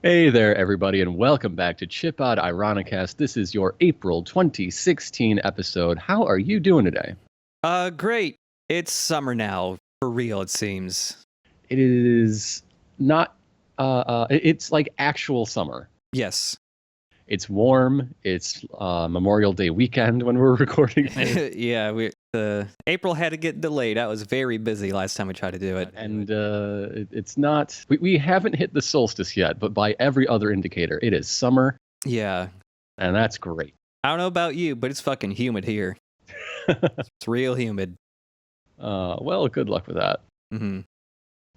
Hey there, everybody, and welcome back to Chipod Ironicast. This is your April 2016 episode. How are you doing today? Great. It's summer now, for real, it seems. It is not, it's like actual summer. Yes. It's warm. It's Memorial Day weekend when we're recording it. Yeah, April had to get delayed. I was very busy last time I tried to do it. And it's not, we haven't hit the solstice yet, but by every other indicator, it is summer. Yeah. And that's great. I don't know about you, but it's fucking humid here. It's real humid. Well, good luck with that. Mm-hmm.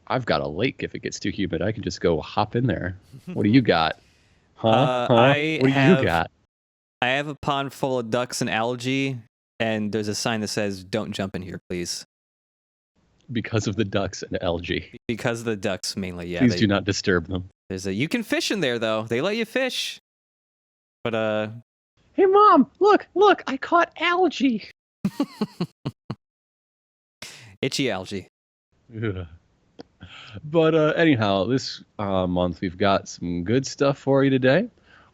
I've got a lake. If it gets too humid, I can just go hop in there. What do you got? Huh? What do you got? I have a pond full of ducks and algae, and there's a sign that says, "Don't jump in here, please." Because of the ducks and algae. Because of the ducks, mainly, yeah. Please do not disturb them. You can fish in there, though. They let you fish. But, Hey, Mom, look, I caught algae. Itchy algae. Ugh. But anyhow, this month we've got some good stuff for you today.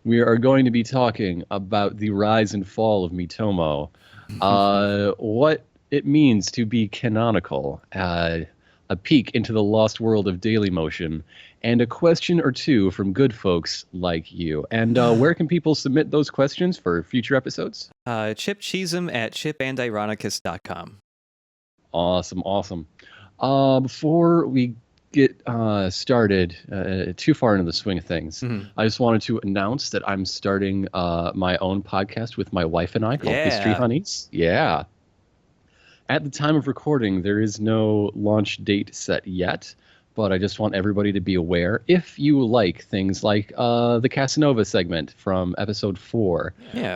We are going to be talking about the rise and fall of Miitomo, what it means to be canonical, a peek into the lost world of Dailymotion, and a question or two from good folks like you. And where can people submit those questions for future episodes? Chip Cheesem at chipandironicast.com. Awesome. Before we get started too far into the swing of things, I just wanted to announce that I'm starting my own podcast with my wife and I called History Honeys. Yeah. At the time of recording, there is no launch date set yet, but I just want everybody to be aware. If you like things like the Casanova segment from episode 4,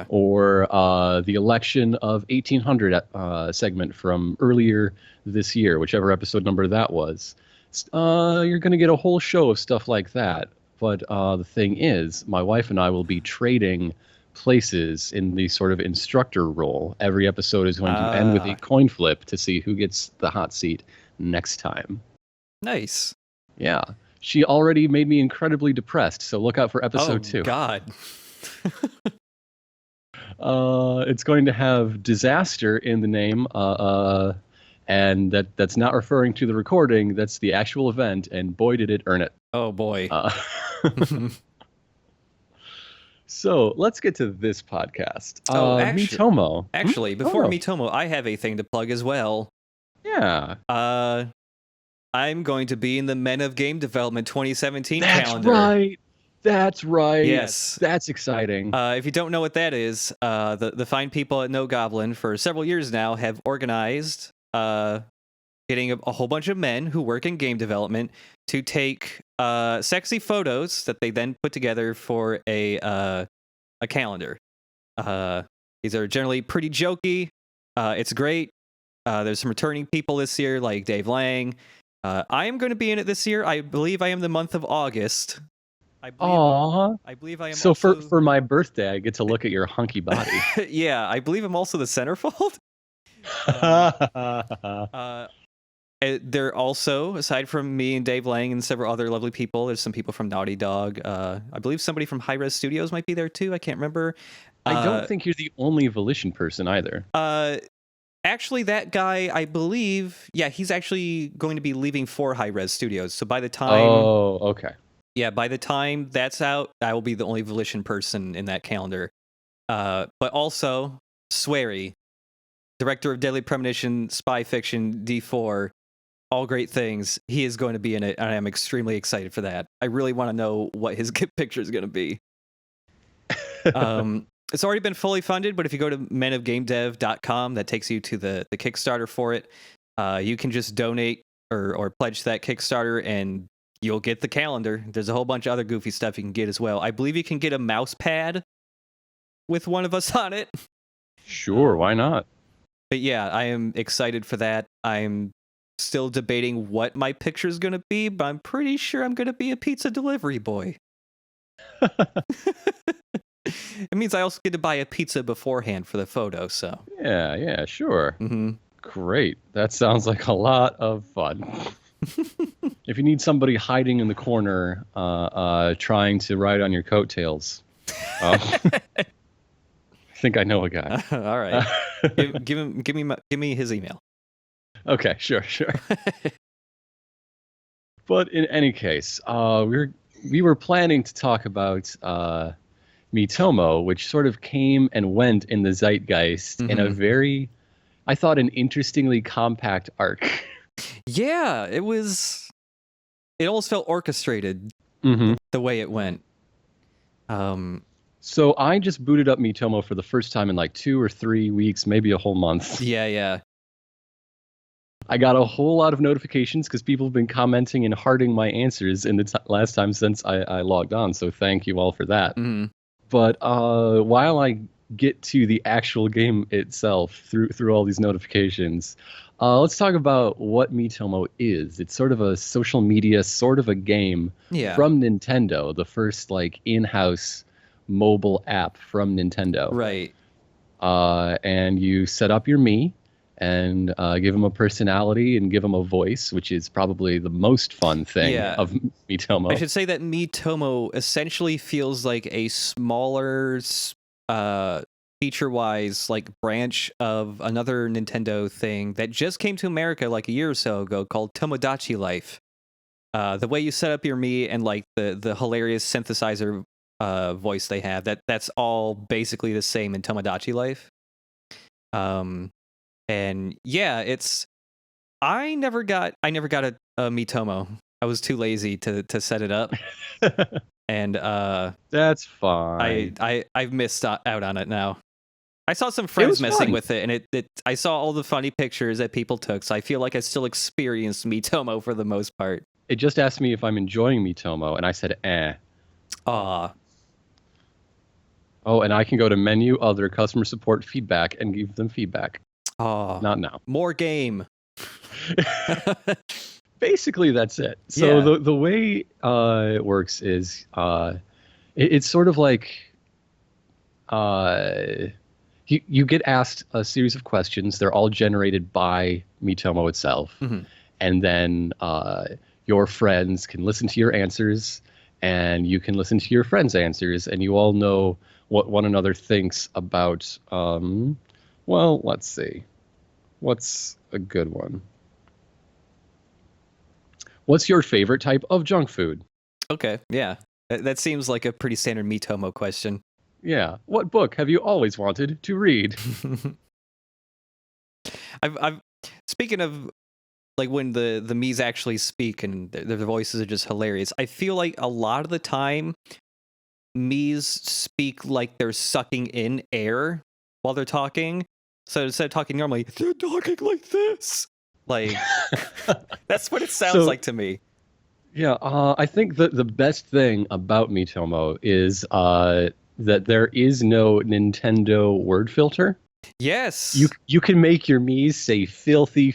or the election of 1800 segment from earlier this year, whichever episode number that was, you're going to get a whole show of stuff like that. But the thing is, my wife and I will be trading places in the sort of instructor role. Every episode is going to end with a coin flip to see who gets the hot seat next time. Nice. Yeah. She already made me incredibly depressed, so look out for episode 2. Oh, God. It's going to have disaster in the name, and that's not referring to the recording, that's the actual event, and boy, did it earn it. Oh, boy. So let's get to this podcast. Miitomo. Miitomo. Actually, before Miitomo, I have a thing to plug as well. Yeah. I'm going to be in the Men of Game Development 2017 calendar. That's right. Yes. That's exciting. If you don't know what that is, the fine people at No Goblin for several years now have organized getting a whole bunch of men who work in game development to take sexy photos that they then put together for a calendar. These are generally pretty jokey. It's great. There's some returning people this year, like Dave Lang. I am going to be in it this year. I believe I am the month of August. I believe I am. So also... for my birthday, I get to look at your hunky body. Yeah, I believe I'm also the centerfold. There also, aside from me and Dave Lang and several other lovely people, there's some people from Naughty Dog. I believe somebody from High Res Studios might be there too. I can't remember. I don't think you're the only Volition person either. Actually, that guy, I believe, he's actually going to be leaving for High Res Studios. So by the time... Oh, okay. Yeah, by the time that's out, I will be the only Volition person in that calendar. But also, Swery, director of Deadly Premonition, Spy Fiction, D4, all great things. He is going to be in it, and I am extremely excited for that. I really want to know what his picture is going to be. It's already been fully funded, but if you go to menofgamedev.com, that takes you to the Kickstarter for it. You can just donate or pledge to that Kickstarter, and you'll get the calendar. There's a whole bunch of other goofy stuff you can get as well. I believe you can get a mouse pad with one of us on it. Sure, why not? But yeah, I am excited for that. I'm still debating what my picture is going to be, but I'm pretty sure I'm going to be a pizza delivery boy. It means I also get to buy a pizza beforehand for the photo, so. Yeah, sure. Mm-hmm. Great. That sounds like a lot of fun. If you need somebody hiding in the corner, trying to ride on your coattails, I think I know a guy. All right, give me his email. Okay, sure. But in any case, we were planning to talk about Miitomo, which sort of came and went in the zeitgeist in a very, I thought, an interestingly compact arc. Yeah, it was. It almost felt orchestrated the way it went. So I just booted up Miitomo for the first time in like 2 or 3 weeks, maybe a whole month. Yeah. I got a whole lot of notifications because people have been commenting and hearting my answers in the last time since I logged on. So thank you all for that. But while I get to the actual game itself through all these notifications, let's talk about what Miitomo is. It's sort of a social media, sort of a game from Nintendo, the first like in-house mobile app from Nintendo. Right. And you set up your Mii and give them a personality and give them a voice, which is probably the most fun thing of Miitomo. I should say that Miitomo essentially feels like a smaller, feature-wise, like branch of another Nintendo thing that just came to America like a year or so ago called Tomodachi Life. The way you set up your Mii and like the hilarious synthesizer voice they have, that's all basically the same in Tomodachi Life. And yeah, it's I never got a Miitomo. I was too lazy to set it up. And that's fine. I've missed out on it now. I saw some friends messing with it, and I saw all the funny pictures that people took, so I feel like I still experienced Miitomo for the most part. It just asked me if I'm enjoying Miitomo, and I said, eh. Aw. Oh, and I can go to menu, other, customer support, feedback, and give them feedback. Oh, not now. More game. Basically, that's it. So the way it works is it's sort of like you get asked a series of questions. They're all generated by Miitomo itself, and then your friends can listen to your answers, and you can listen to your friends' answers, and you all know what one another thinks about. Well, let's see. What's a good one? What's your favorite type of junk food? Okay, yeah. That seems like a pretty standard Miitomo question. Yeah. What book have you always wanted to read? I've speaking of like when the Miis actually speak and their voices are just hilarious. I feel like a lot of the time Miis speak like they're sucking in air while they're talking. So instead of talking normally, they're talking like this. Like, that's what it sounds like to me. Yeah, I think that the best thing about Miitomo is that there is no Nintendo word filter. Yes. You can make your Miis say filthy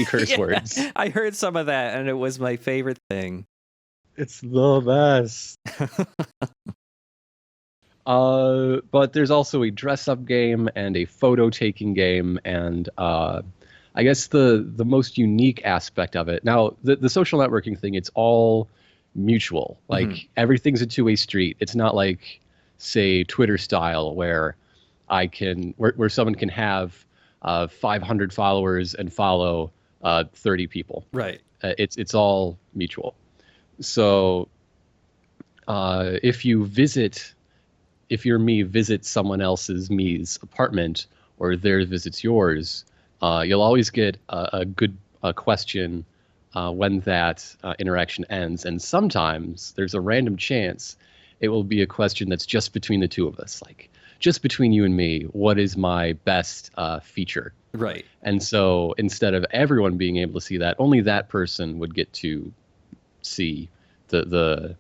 curse words. I heard some of that, and it was my favorite thing. It's the best. But there's also a dress-up game and a photo-taking game, and I guess the most unique aspect of it. Now, the social networking thing, it's all mutual. Like, everything's a two-way street. It's not like, say, Twitter style, where where someone can have 500 followers and follow 30 people. Right. It's all mutual. So if your Mii visits someone else's Mii's apartment or theirs visits yours, you'll always get a good question when that interaction ends. And sometimes there's a random chance it will be a question that's just between the two of us, like just between you and me. What is my best feature? Right. And so instead of everyone being able to see that, only that person would get to see that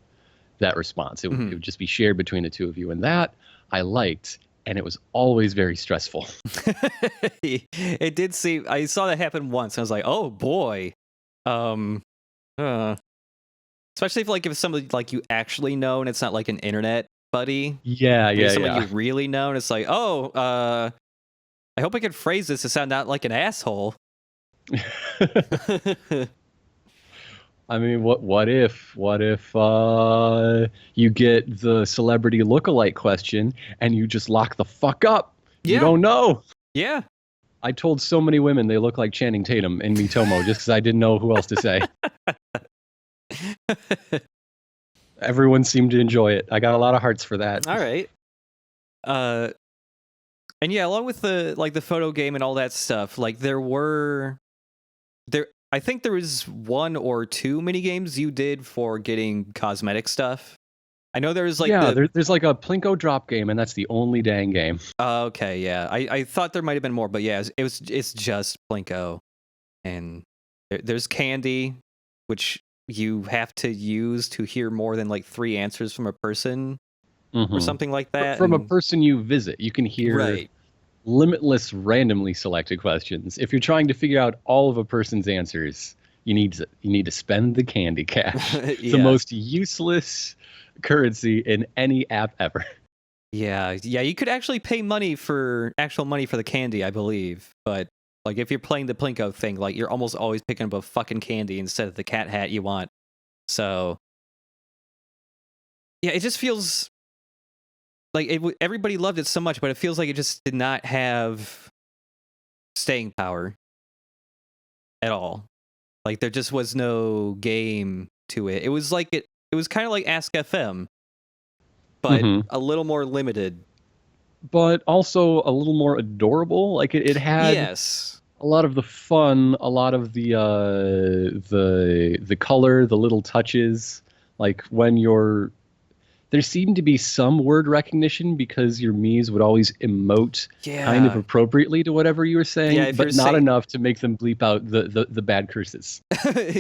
response. It would just be shared between the two of you, and that I liked, and it was always very stressful. It did seem. I saw that happen once. I was like, oh boy. Especially if it's somebody like you actually know, and it's not like an internet buddy. Yeah. Someone you really know, and it's like, oh, I hope I can phrase this to sound not like an asshole. I mean, what if you get the celebrity lookalike question and you just lock the fuck up? You Yeah. don't know. Yeah. I told so many women they look like Channing Tatum in Miitomo just because I didn't know who else to say. Everyone seemed to enjoy it. I got a lot of hearts for that. All right. And yeah, along with the photo game and all that stuff, like I think there was one or two mini games you did for getting cosmetic stuff. I know there was like there's like a Plinko drop game, and that's the only dang game. Okay, yeah. I thought there might have been more, but yeah, it's just Plinko. And there's candy, which you have to use to hear more than like 3 answers from a person or something like that. From a person you visit, you can hear limitless randomly selected questions. If you're trying to figure out all of a person's answers, you need to spend the candy cash. The most useless currency in any app ever. Yeah, you could actually pay money for the candy, I believe. But like if you're playing the Plinko thing, like you're almost always picking up a fucking candy instead of the cat hat you want. So yeah, it just feels like everybody loved it so much, but it feels like it just did not have staying power at all. Like there just was no game to it. It was like it was kind of like Ask FM, but a little more limited. But also a little more adorable. Like it had a lot of the fun, a lot of the color, the little touches. Like when there seemed to be some word recognition because your Miis would always emote kind of appropriately to whatever you were saying, but not enough to make them bleep out the bad curses.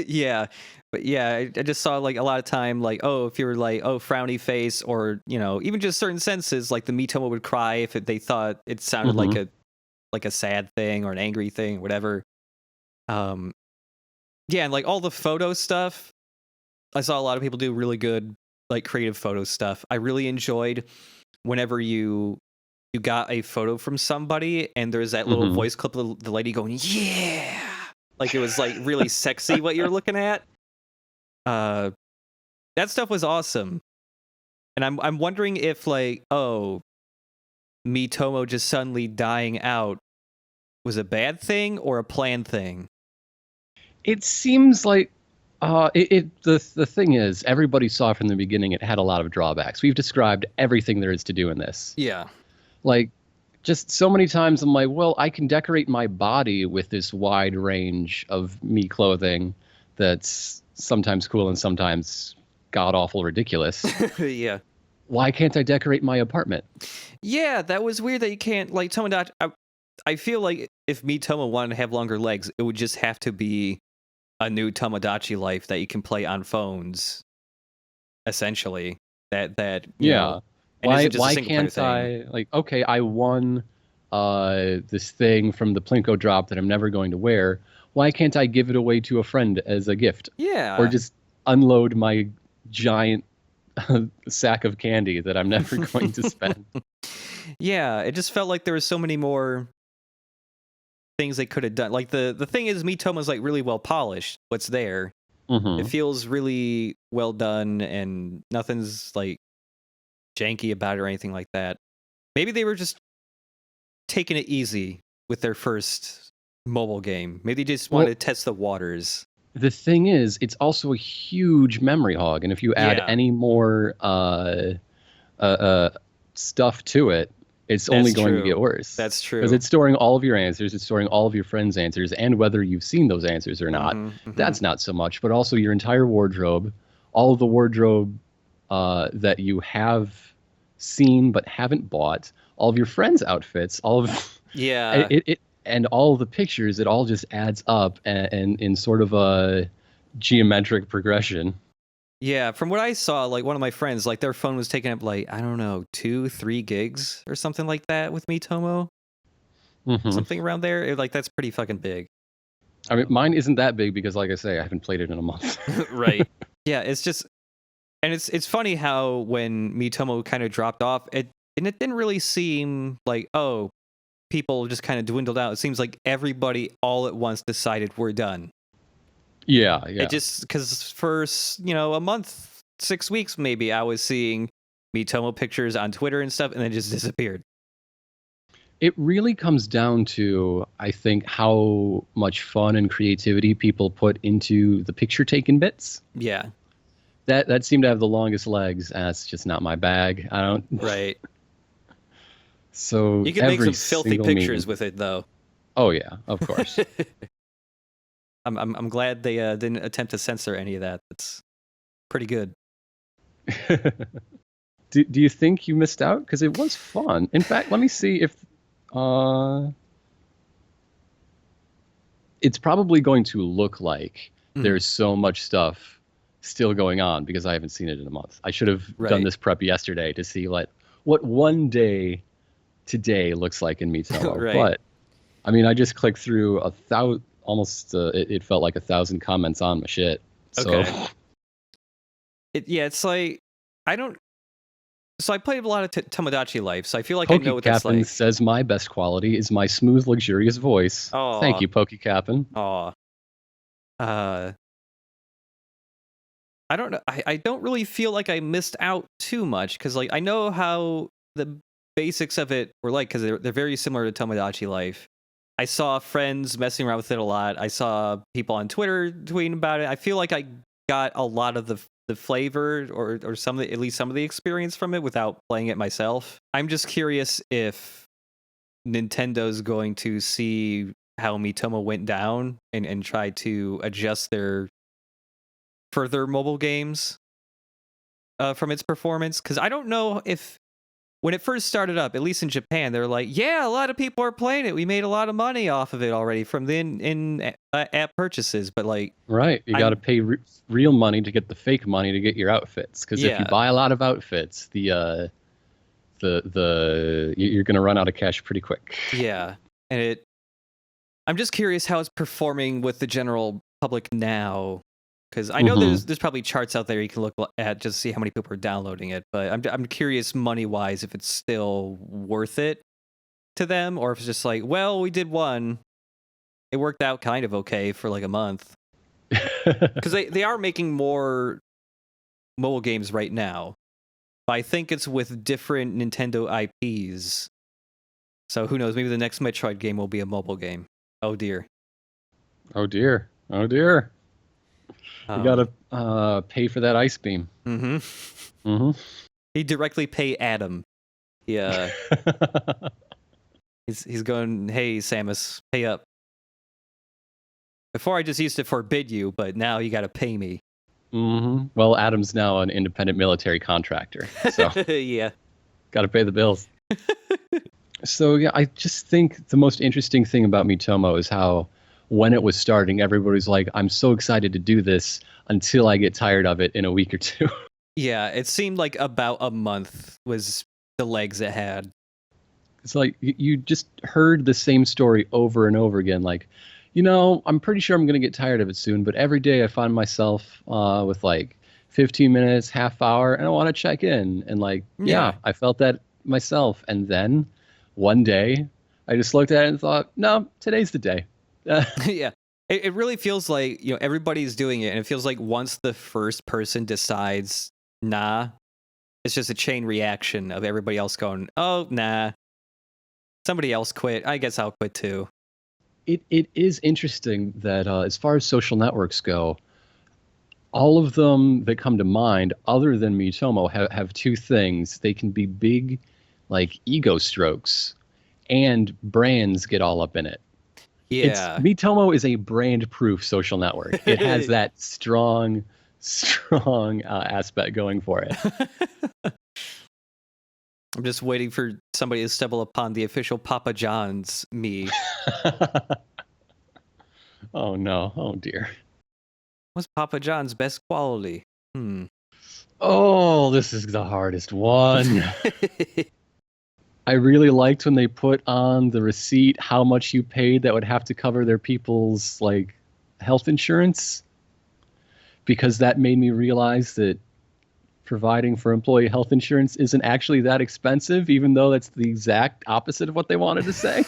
Yeah. But yeah, I just saw like a lot of time, like, oh, if you're like, oh, frowny face, or, you know, even just certain sentences, like the Miitomo would cry if they thought it sounded like a sad thing or an angry thing, whatever. Yeah, and like all the photo stuff, I saw a lot of people do really good like creative photo stuff. I really enjoyed whenever you got a photo from somebody and there's that little voice clip of the lady going, yeah, like it was like really sexy what you're looking at. That stuff was awesome. And I'm wondering if like, oh, Miitomo just suddenly dying out was a bad thing or a planned thing. It seems like the thing is, everybody saw from the beginning it had a lot of drawbacks. We've described everything there is to do in this. Yeah. Like, just so many times I'm like, well, I can decorate my body with this wide range of Mii clothing that's sometimes cool and sometimes god-awful ridiculous. Yeah. Why can't I decorate my apartment? Yeah, that was weird that you can't, like, Tomodachi... I feel like if Miitomo wanted to have longer legs, it would just have to be a new Tomodachi Life that you can play on phones, essentially. That you know, why can't I, like, okay, I won this thing from the Plinko drop that I'm never going to wear. Why can't I give it away to a friend as a gift? Yeah. Or just unload my giant sack of candy that I'm never going to spend. Yeah, it just felt like there was so many more things they could have done. Like the thing is, Miitomo's like really well polished. What's there? It feels really well done, and nothing's like janky about it or anything like that. Maybe they were just taking it easy with their first mobile game. Maybe they just wanted to test the waters. The thing is, it's also a huge memory hog, and if you add any more stuff to it, it's only going to get worse. That's true. Because it's storing all of your answers, it's storing all of your friends' answers, and whether you've seen those answers or not. That's not so much, but also your entire wardrobe, all of the wardrobe that you have seen but haven't bought, all of your friends' outfits, all of it and all of the pictures. It all just adds up and in sort of a geometric progression. Yeah, from what I saw, like one of my friends, like their phone was taking up like, I don't know, 2-3 gigs or something like that with Miitomo. Something around there. Like that's pretty fucking big. I mean, mine isn't that big because, like I say, I haven't played it in a month. Right. Yeah, it's just, and it's funny how when Miitomo kind of dropped off, it didn't really seem like, oh, people just kind of dwindled out. It seems like everybody all at once decided we're done. Yeah. It just because for a month, 6 weeks maybe, I was seeing Miitomo pictures on Twitter and stuff, and then just disappeared. It really comes down to, I think, how much fun and creativity people put into the picture taken bits. Yeah. That seemed to have the longest legs, and that's just not my bag. I don't. Right. So you can make some filthy pictures with it, though. Oh yeah, of course. I'm glad they didn't attempt to censor any of that. That's pretty good. Do you think you missed out? Because it was fun. In fact, let me see if it's probably going to look like there's so much stuff still going on because I haven't seen it in a month. I should have done this prep yesterday to see what one day today looks like in Miitomo. Right. But I mean, I just clicked through almost it felt like 1,000 comments on my shit. So. Okay. It's like I don't. So I played a lot of Tomodachi Life, so I feel like I know what that's like. Says my best quality is my smooth, luxurious voice. Aww. Thank you, PokeCaptain. Aw. I don't know. I don't really feel like I missed out too much because, like, I know how the basics of it were like because they're very similar to Tomodachi Life. I saw friends messing around with it a lot. I saw people on Twitter tweeting about it. I feel like I got a lot of the flavor or at least some of the experience from it without playing it myself. I'm just curious if Nintendo's going to see how Miitomo went down and try to adjust their further mobile games from its performance. Because I don't know if when it first started up, at least in Japan, they're like, yeah, a lot of people are playing it. We made a lot of money off of it already from the in-app purchases. But like, right, you got to pay real money to get the fake money to get your outfits. Because if you buy a lot of outfits, you're gonna run out of cash pretty quick. Yeah, and I'm just curious how it's performing with the general public now. Because I know there's probably charts out there you can look at just to see how many people are downloading it, but I'm curious money wise if it's still worth it to them or if it's just like, well, we did one, it worked out kind of okay for like a month. Because they are making more mobile games right now, but I think it's with different Nintendo IPs. So who knows? Maybe the next Metroid game will be a mobile game. Oh dear. Oh dear. Oh dear. You gotta pay for that ice beam. He directly pay Adam. Yeah. he's going, hey Samus, pay up. Before I just used to forbid you, but now you gotta pay me. Well, Adam's now an independent military contractor, so yeah, gotta pay the bills. So yeah, I just think the most interesting thing about Miitomo is how when it was starting, everybody's like, I'm so excited to do this until I get tired of it in a week or two. Yeah, it seemed like about a month was the legs it had. It's like you just heard the same story over and over again. Like, I'm pretty sure I'm going to get tired of it soon, but every day I find myself with like 15 minutes, half hour, and I want to check in. And like, yeah, I felt that myself. And then one day I just looked at it and thought, no, today's the day. Yeah, it really feels like everybody's doing it, and it feels like once the first person decides, nah, it's just a chain reaction of everybody else going, oh nah, somebody else quit. I guess I'll quit too. It is interesting that as far as social networks go, all of them that come to mind, other than Miitomo, have two things. They can be big, like ego strokes, and brands get all up in it. Yeah, Miitomo is a brand-proof social network. It has that strong aspect going for it. I'm just waiting for somebody to stumble upon the official Papa John's me. Oh no! Oh dear. What's Papa John's best quality? Oh, this is the hardest one. I really liked when they put on the receipt how much you paid that would have to cover their people's like health insurance, because that made me realize that providing for employee health insurance isn't actually that expensive, even though that's the exact opposite of what they wanted to say.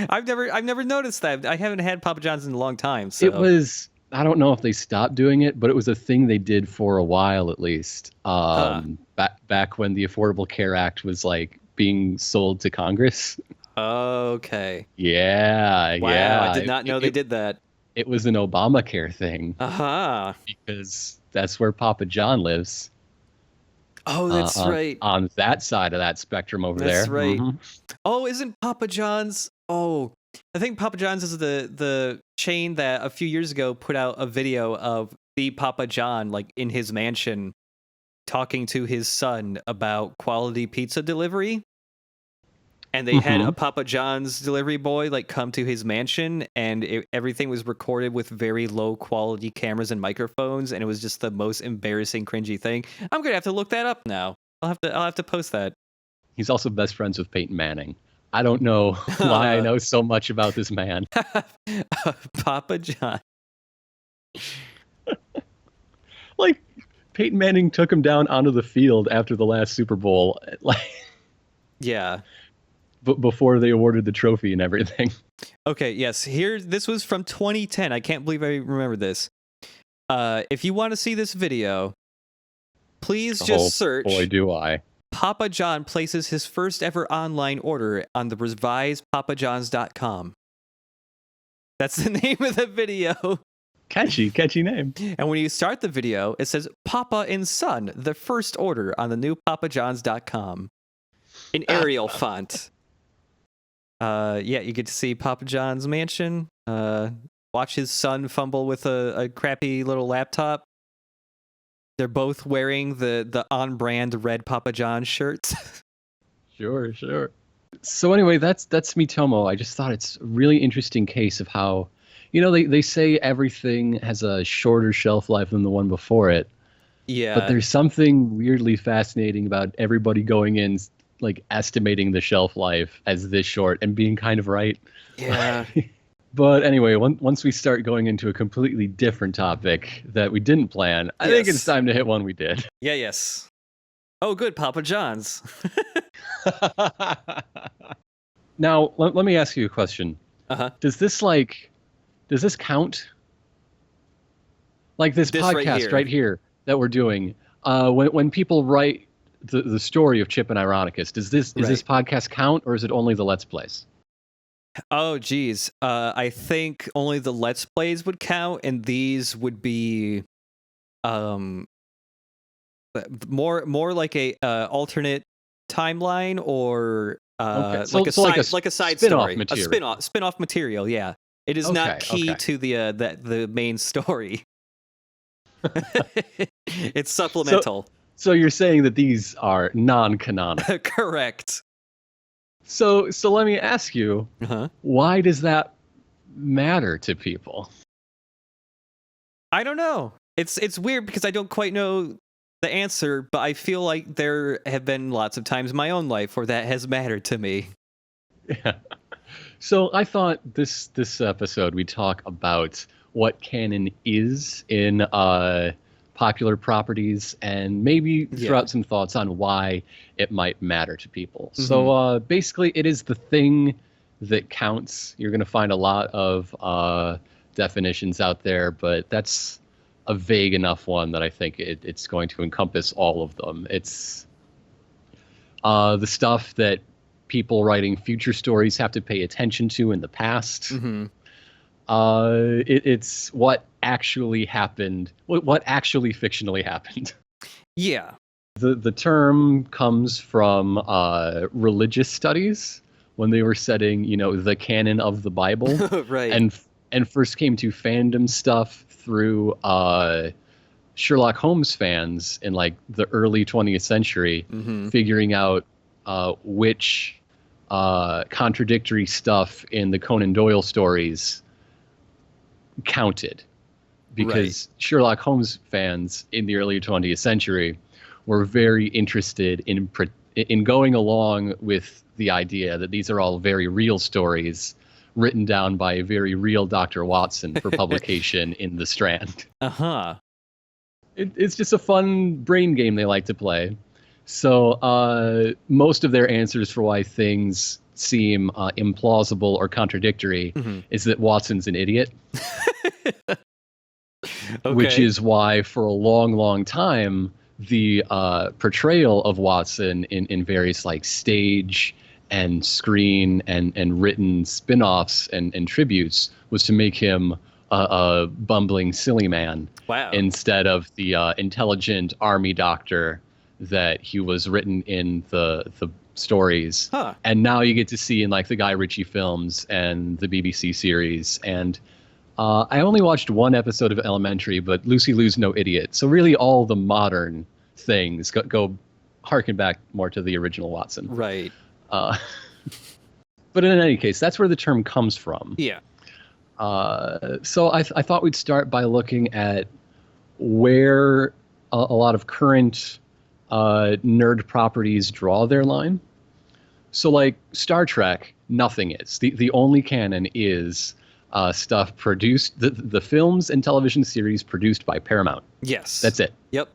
I've never noticed that. I haven't had Papa John's in a long time. It So was, I don't know if they stopped doing it, but it was a thing they did for a while at least. huh. Back when the Affordable Care Act was like being sold to Congress. Okay. Yeah, Wow, I yeah. did not know they did that. It was an Obamacare thing Uh-huh. because that's where Papa John lives. Oh, that's right. On that side of that spectrum over there. That's right. Hmm. Oh, isn't Papa John's? Oh, I think Papa John's is the chain that a few years ago put out a video of the Papa John like in his mansion talking to his son about quality pizza delivery. And they had a Papa John's delivery boy like come to his mansion, and everything was recorded with very low quality cameras and microphones, and it was just the most embarrassing, cringy thing. I'm gonna have to look that up now. I'll have to post that. He's also best friends with Peyton Manning. I don't know why I know so much about this man. Papa John. Like, Peyton Manning took him down onto the field after the last Super Bowl, like, Yeah. before they awarded the trophy and everything. Okay, yes. This was from 2010. I can't believe I remember this. If you want to see this video, please just search. Boy, do I. Papa John places his first ever online order on the revised papajohns.com. That's the name of the video. Catchy name. And when you start the video, it says Papa and Son, the first order on the new papajohns.com in Arial font. Yeah, you get to see Papa John's mansion, watch his son fumble with a crappy little laptop. They're both wearing the on-brand red Papa John shirts. Sure. So anyway, that's Miitomo. I just thought it's a really interesting case of how, they say everything has a shorter shelf life than the one before it. Yeah. But there's something weirdly fascinating about everybody going in, like, estimating the shelf life as this short and being kind of right. Yeah. But anyway, once we start going into a completely different topic that we didn't plan, I think it's time to hit one we did. Yeah, yes. Oh, good, Papa John's. Now, let me ask you a question. Uh-huh. Does this count? Like this podcast right here that we're doing, when people write the story of Chip and Ironicast, does this podcast count, or is it only the Let's Plays? Oh, geez. I think only the Let's Plays would count, and these would be more like a alternate timeline, or like a side story, material. a spin-off material. Yeah, it is not key to the main story. It's supplemental. So you're saying that these are non-canonical? Correct. So let me ask you, why does that matter to people? I don't know. It's weird because I don't quite know the answer, but I feel like there have been lots of times in my own life where that has mattered to me. Yeah. So I thought this episode we'd talk about what canon is in popular properties, and maybe throw out some thoughts on why it might matter to people. Mm-hmm. So basically, it is the thing that counts. You're going to find a lot of definitions out there, but that's a vague enough one that I think it's going to encompass all of them. It's the stuff that people writing future stories have to pay attention to in the past. Mm-hmm. It's what actually happened, what actually fictionally happened. Yeah. The term comes from religious studies when they were setting, the canon of the Bible. Right. And first came to fandom stuff through Sherlock Holmes fans in like the early 20th century, figuring out which contradictory stuff in the Conan Doyle stories counted, because Sherlock Holmes fans in the early 20th century were very interested in going along with the idea that these are all very real stories written down by a very real Dr. Watson for publication in the Strand. It's just a fun brain game they like to play. So most of their answers for why things seem implausible or contradictory is that Watson's an idiot. Okay. Which is why for a long, long time, the portrayal of Watson in various like stage and screen and written spin-offs and tributes was to make him a bumbling silly man. Wow. Instead of the intelligent army doctor that he was written in the stories. Huh. And now you get to see in like the Guy Ritchie films and the BBC series. And I only watched one episode of Elementary, but Lucy Liu's no idiot. So really all the modern things go harken back more to the original Watson. Right. But in any case, that's where the term comes from. Yeah. So I thought we'd start by looking at where a lot of current nerd properties draw their line. So like Star Trek, nothing is. The only canon is stuff produced, the films and television series produced by Paramount. Yes. That's it. Yep.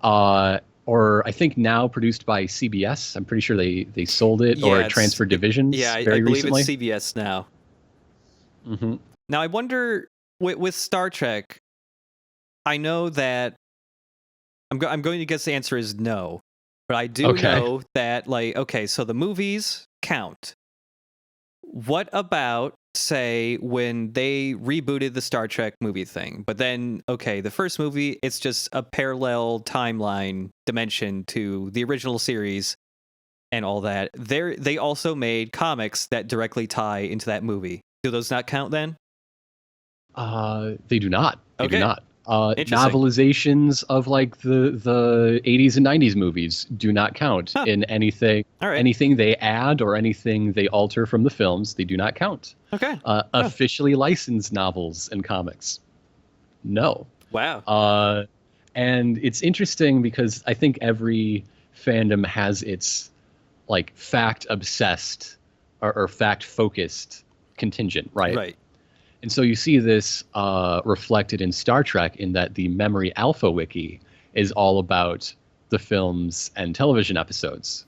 Or I think now produced by CBS. I'm pretty sure they sold it or transferred divisions very believe recently. it's CBS now. Mm-hmm. Now, I wonder, with Star Trek, I know that I'm going to guess the answer is no. But I do know that, like, okay, so the movies count. What about, say, when they rebooted the Star Trek movie thing? But then, okay, the first movie, it's just a parallel timeline dimension to the original series and all that. They also made comics that directly tie into that movie. Do those not count then? They do not. They do not. Novelizations of like the 80s and 90s movies do not count in anything. All right. Anything they add or anything they alter from the films, they do not count. Okay. Officially licensed novels and comics, no. Wow. And it's interesting because I think every fandom has its like fact obsessed or fact focused contingent, right? Right. And so you see this reflected in Star Trek in that the Memory Alpha Wiki is all about the films and television episodes,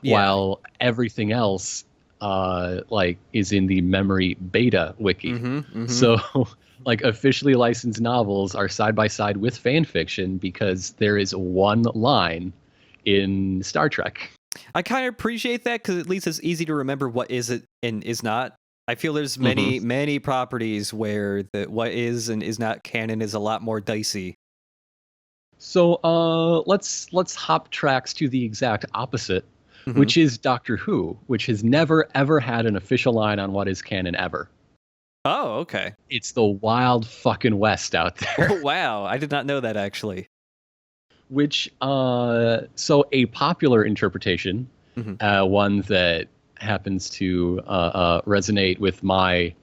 while everything else like is in the Memory Beta Wiki. So like officially licensed novels are side by side with fan fiction because there is one line in Star Trek. I kind of appreciate that because at least it's easy to remember what is it and is not. I feel there's many properties where the what is and is not canon is a lot more dicey. So let's hop tracks to the exact opposite, which is Doctor Who, which has never ever had an official line on what is canon ever. Oh, okay. It's the wild fucking west out there. Oh, wow, I did not know that actually. Which so a popular interpretation, one that happens to resonate with my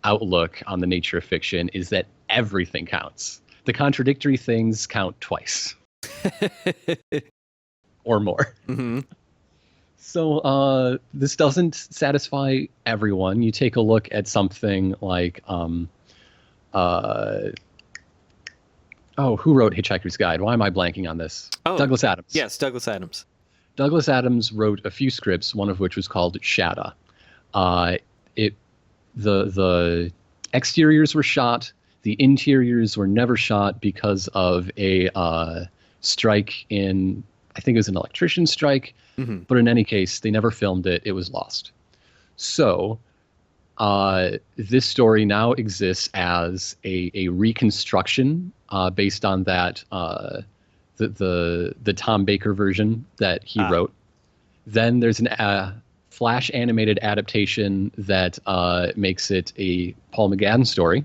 outlook on the nature of fiction, is that everything counts. The contradictory things count twice or more. So this doesn't satisfy everyone. You take a look at something like who wrote Hitchhiker's Guide? Why am I blanking on this? Douglas Adams. Yes, Douglas Adams. Douglas Adams wrote a few scripts, one of which was called Shadow. The exteriors were shot. The interiors were never shot because of a strike in, I think it was an electrician strike. But in any case, they never filmed it. It was lost. So this story now exists as a reconstruction based on that the Tom Baker version that he wrote. Then there's a Flash animated adaptation that makes it a Paul McGann story.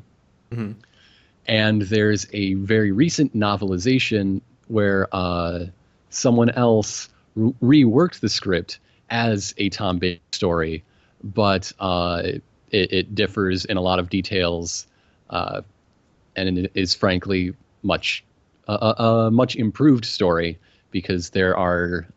And there's a very recent novelization where someone else reworked the script as a Tom Baker story, but it differs in a lot of details, and it is frankly a much improved story because there are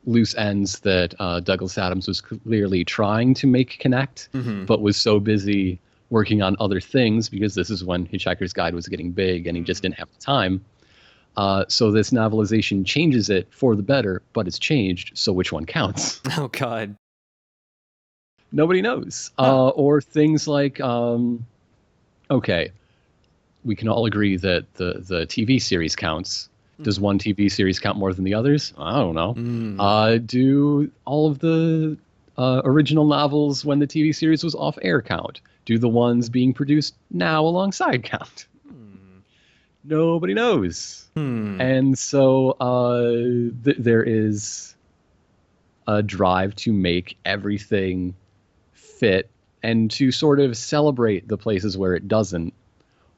loose ends that Douglas Adams was clearly trying to make connect, but was so busy working on other things because this is when Hitchhiker's Guide was getting big and he just didn't have the time. So this novelization changes it for the better, but it's changed. So which one counts? Oh, God. Nobody knows. Huh. Or things like, okay, we can all agree that the TV series counts. Does one TV series count more than the others? I don't know. Do all of the original novels when the TV series was off air count? Do the ones being produced now alongside count? Nobody knows. And so there is a drive to make everything fit and to sort of celebrate the places where it doesn't,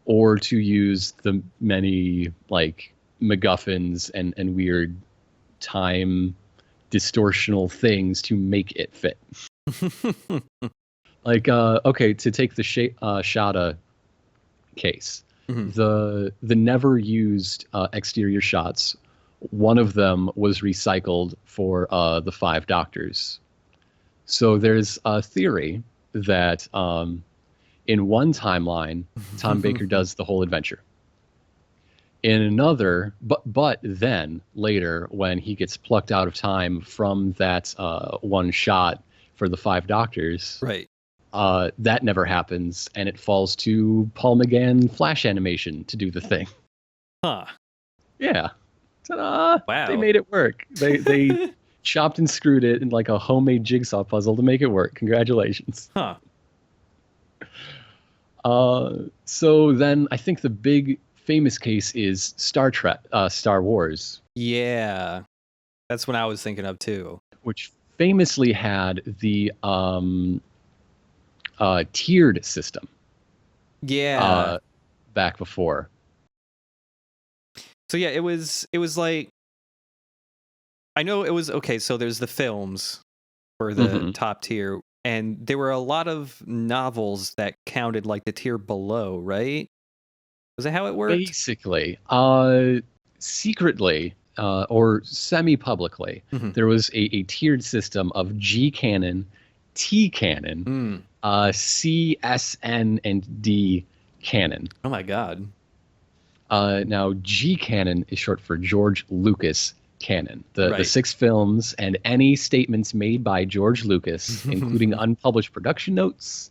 or to use the many like MacGuffins and weird time distortional things to make it fit. Like, okay, to take the Shada case, the never used exterior shots, one of them was recycled for the Five Doctors. So there's a theory that in one timeline, Tom Baker does the whole adventure. In another, but then later, when he gets plucked out of time from that one shot for the Five Doctors, right? That never happens, and it falls to Paul McGann Flash animation to do the thing. Huh. Yeah. Ta-da! Wow. They made it work. They chopped and screwed it in like a homemade jigsaw puzzle to make it work. Congratulations. Huh. So then I think the big famous case is Star Wars. Yeah. That's what I was thinking of too. Which famously had the tiered system. Yeah. Back before. So yeah, it was like, I know it was okay. So there's the films for the top tier, and there were a lot of novels that counted like the tier below, right? Was that how it worked? Basically, secretly or semi-publicly, there was a tiered system of G canon, T canon, C, S, N, and D canon. Oh my god. Now, G canon is short for George Lucas canon. The 6 films and any statements made by George Lucas, including unpublished production notes,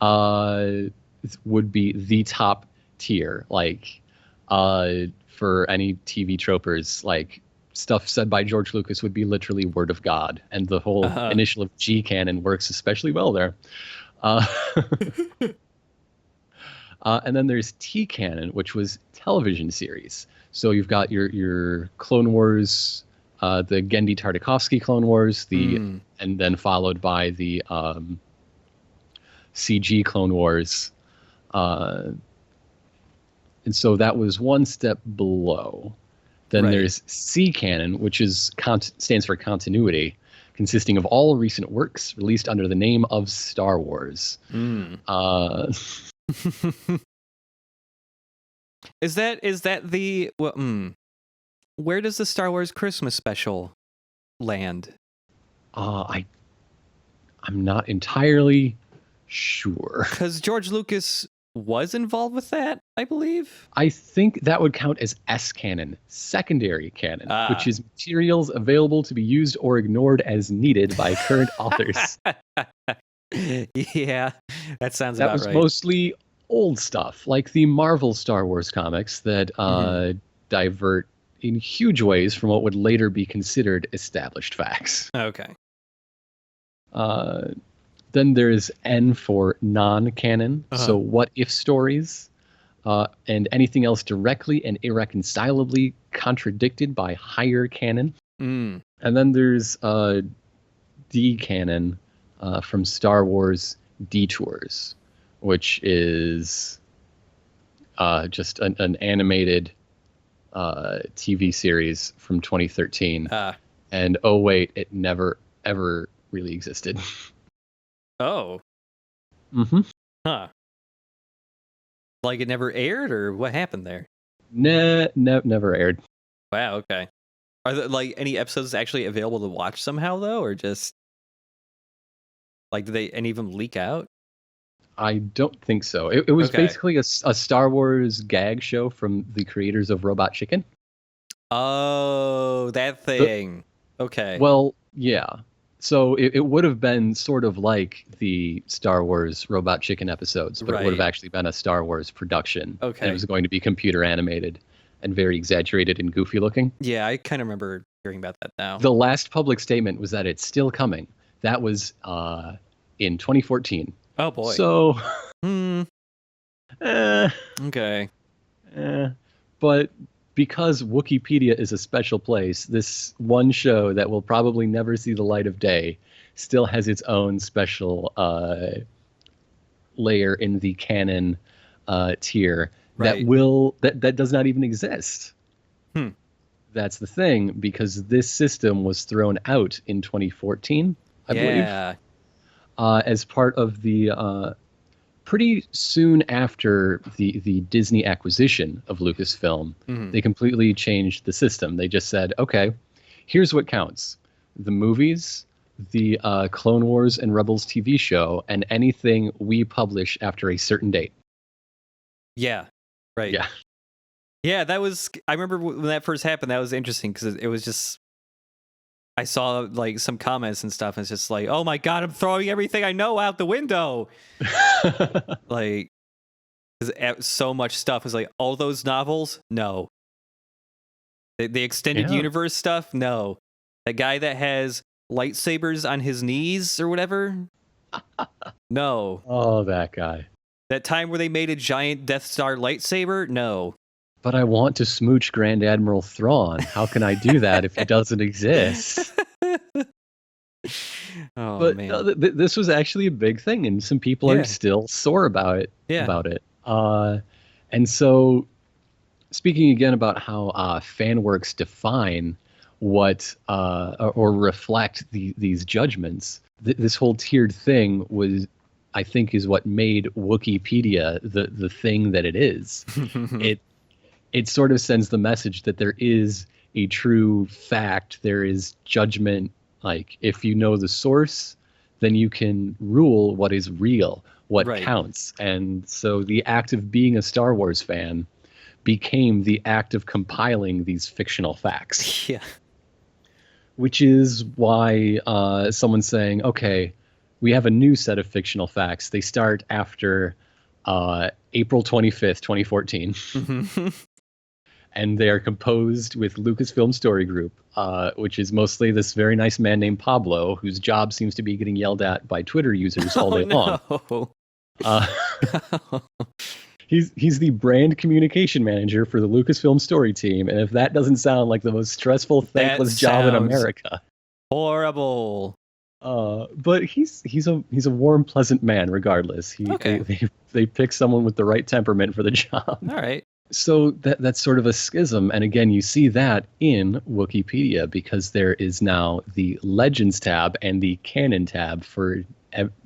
would be the top tier. Like, for any TV tropers, like, stuff said by George Lucas would be literally word of God. And the whole initial of G canon works especially well there. And then there's T canon, which was television series. So you've got your Clone Wars, the Genndy Tartakovsky Clone Wars, and then followed by the CG Clone Wars. And so that was one step below. Then there's C canon, which is stands for continuity, consisting of all recent works released under the name of Star Wars. Is that the where does the Star Wars Christmas special land? I'm not entirely sure. Because George Lucas was involved with that, I believe. I think that would count as S canon, secondary canon, which is materials available to be used or ignored as needed by current authors. Yeah, that sounds that about was right. Mostly old stuff, like the Marvel Star Wars comics that divert in huge ways from what would later be considered established facts. Okay. Then there's N for non-canon, so what-if stories, and anything else directly and irreconcilably contradicted by higher canon. And then there's D canon from Star Wars Detours, which is just an animated TV series from 2013. And oh wait, it never ever really existed. Oh. Huh. Like it never aired, or what happened there? Never aired. Wow. Okay. Are there like any episodes actually available to watch somehow though, or just like did they any of them leak out? I don't think so. It was basically a Star Wars gag show from the creators of Robot Chicken. Oh, that thing. Okay. Well, yeah. So it would have been sort of like the Star Wars Robot Chicken episodes, but it would have Right. actually been a Star Wars production. And Okay. it was going to be computer animated and very exaggerated and goofy looking. Yeah, I kind of remember hearing about that now. The last public statement was that it's still coming. That was in 2014. Oh boy. So, Okay. But because Wikipedia is a special place, this one show that will probably never see the light of day still has its own special layer in the canon tier Right. that does not even exist. That's the thing, because this system was thrown out in 2014, I believe, as part of the pretty soon after the Disney acquisition of Lucasfilm. They completely changed the system. They just said, okay, here's what counts: the movies, the Clone Wars and Rebels TV show, and anything we publish after a certain date. Yeah. Right. Yeah. Yeah, that was. I remember when that first happened. That was interesting because it was just. I saw like some comments and stuff, and it's just like, oh my god, I'm throwing everything I know out the window. Like, 'cause so much stuff was like, all those novels, no. The extended universe stuff, no. That guy that has lightsabers on his knees or whatever, no. Oh, that guy. That time where they made a giant Death Star lightsaber, no. But I want to smooch Grand Admiral Thrawn. How can I do that if he doesn't exist? Oh, but man. This was actually a big thing, and some people are still sore about it. And so, speaking again about how fan works define what or reflect these judgments, this whole tiered thing was, I think, is what made Wikipedia the thing that it is. It sort of sends the message that there is a true fact, there is judgment. Like, if you know the source, then you can rule what is real, what counts. And so the act of being a Star Wars fan became the act of compiling these fictional facts. Yeah. Which is why someone's saying, okay, we have a new set of fictional facts. They start after April 25th, 2014. And they are composed with Lucasfilm Story Group, which is mostly this very nice man named Pablo, whose job seems to be getting yelled at by Twitter users all day long. He's the brand communication manager for the Lucasfilm Story team, and if that doesn't sound like the most stressful, thankless job in America, horrible. But he's a warm, pleasant man, regardless. They pick someone with the right temperament for the job. All right. So that's sort of a schism. And again, you see that in Wikipedia, because there is now the Legends tab and the Canon tab for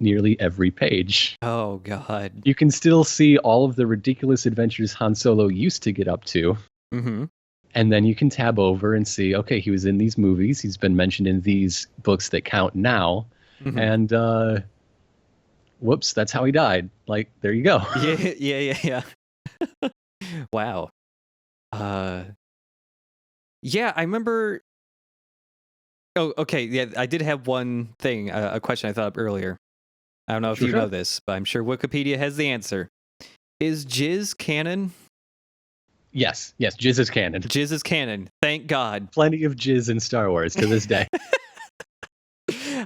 nearly every page. Oh, God. You can still see all of the ridiculous adventures Han Solo used to get up to. And then you can tab over and see, okay, he was in these movies. He's been mentioned in these books that count now. And whoops, that's how he died. Like, there you go. Yeah. Wow. Yeah, I remember. Oh, okay. Yeah, I did have one thing, a question I thought up earlier. I don't know if you know this, but I'm sure Wikipedia has the answer. Is jizz canon? Yes, jizz is canon. Jizz is canon. Thank God. Plenty of jizz in Star Wars to this day.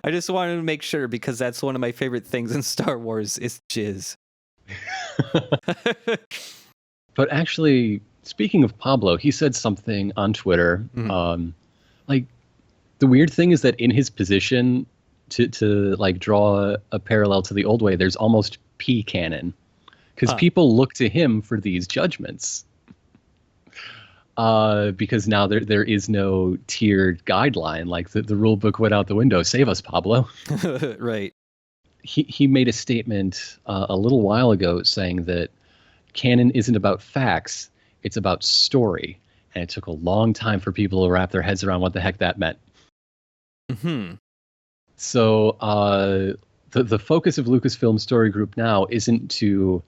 I just wanted to make sure, because that's one of my favorite things in Star Wars is jizz. But actually, speaking of Pablo, he said something on Twitter. Like, the weird thing is that in his position, to like draw a parallel to the old way, there's almost P canon, because people look to him for these judgments. Because now there is no tiered guideline. Like, the rule book went out the window. Save us, Pablo. Right. He made a statement a little while ago saying that canon isn't about facts, it's about story. And it took a long time for people to wrap their heads around what the heck that meant. So the focus of Lucasfilm Story Group now isn't to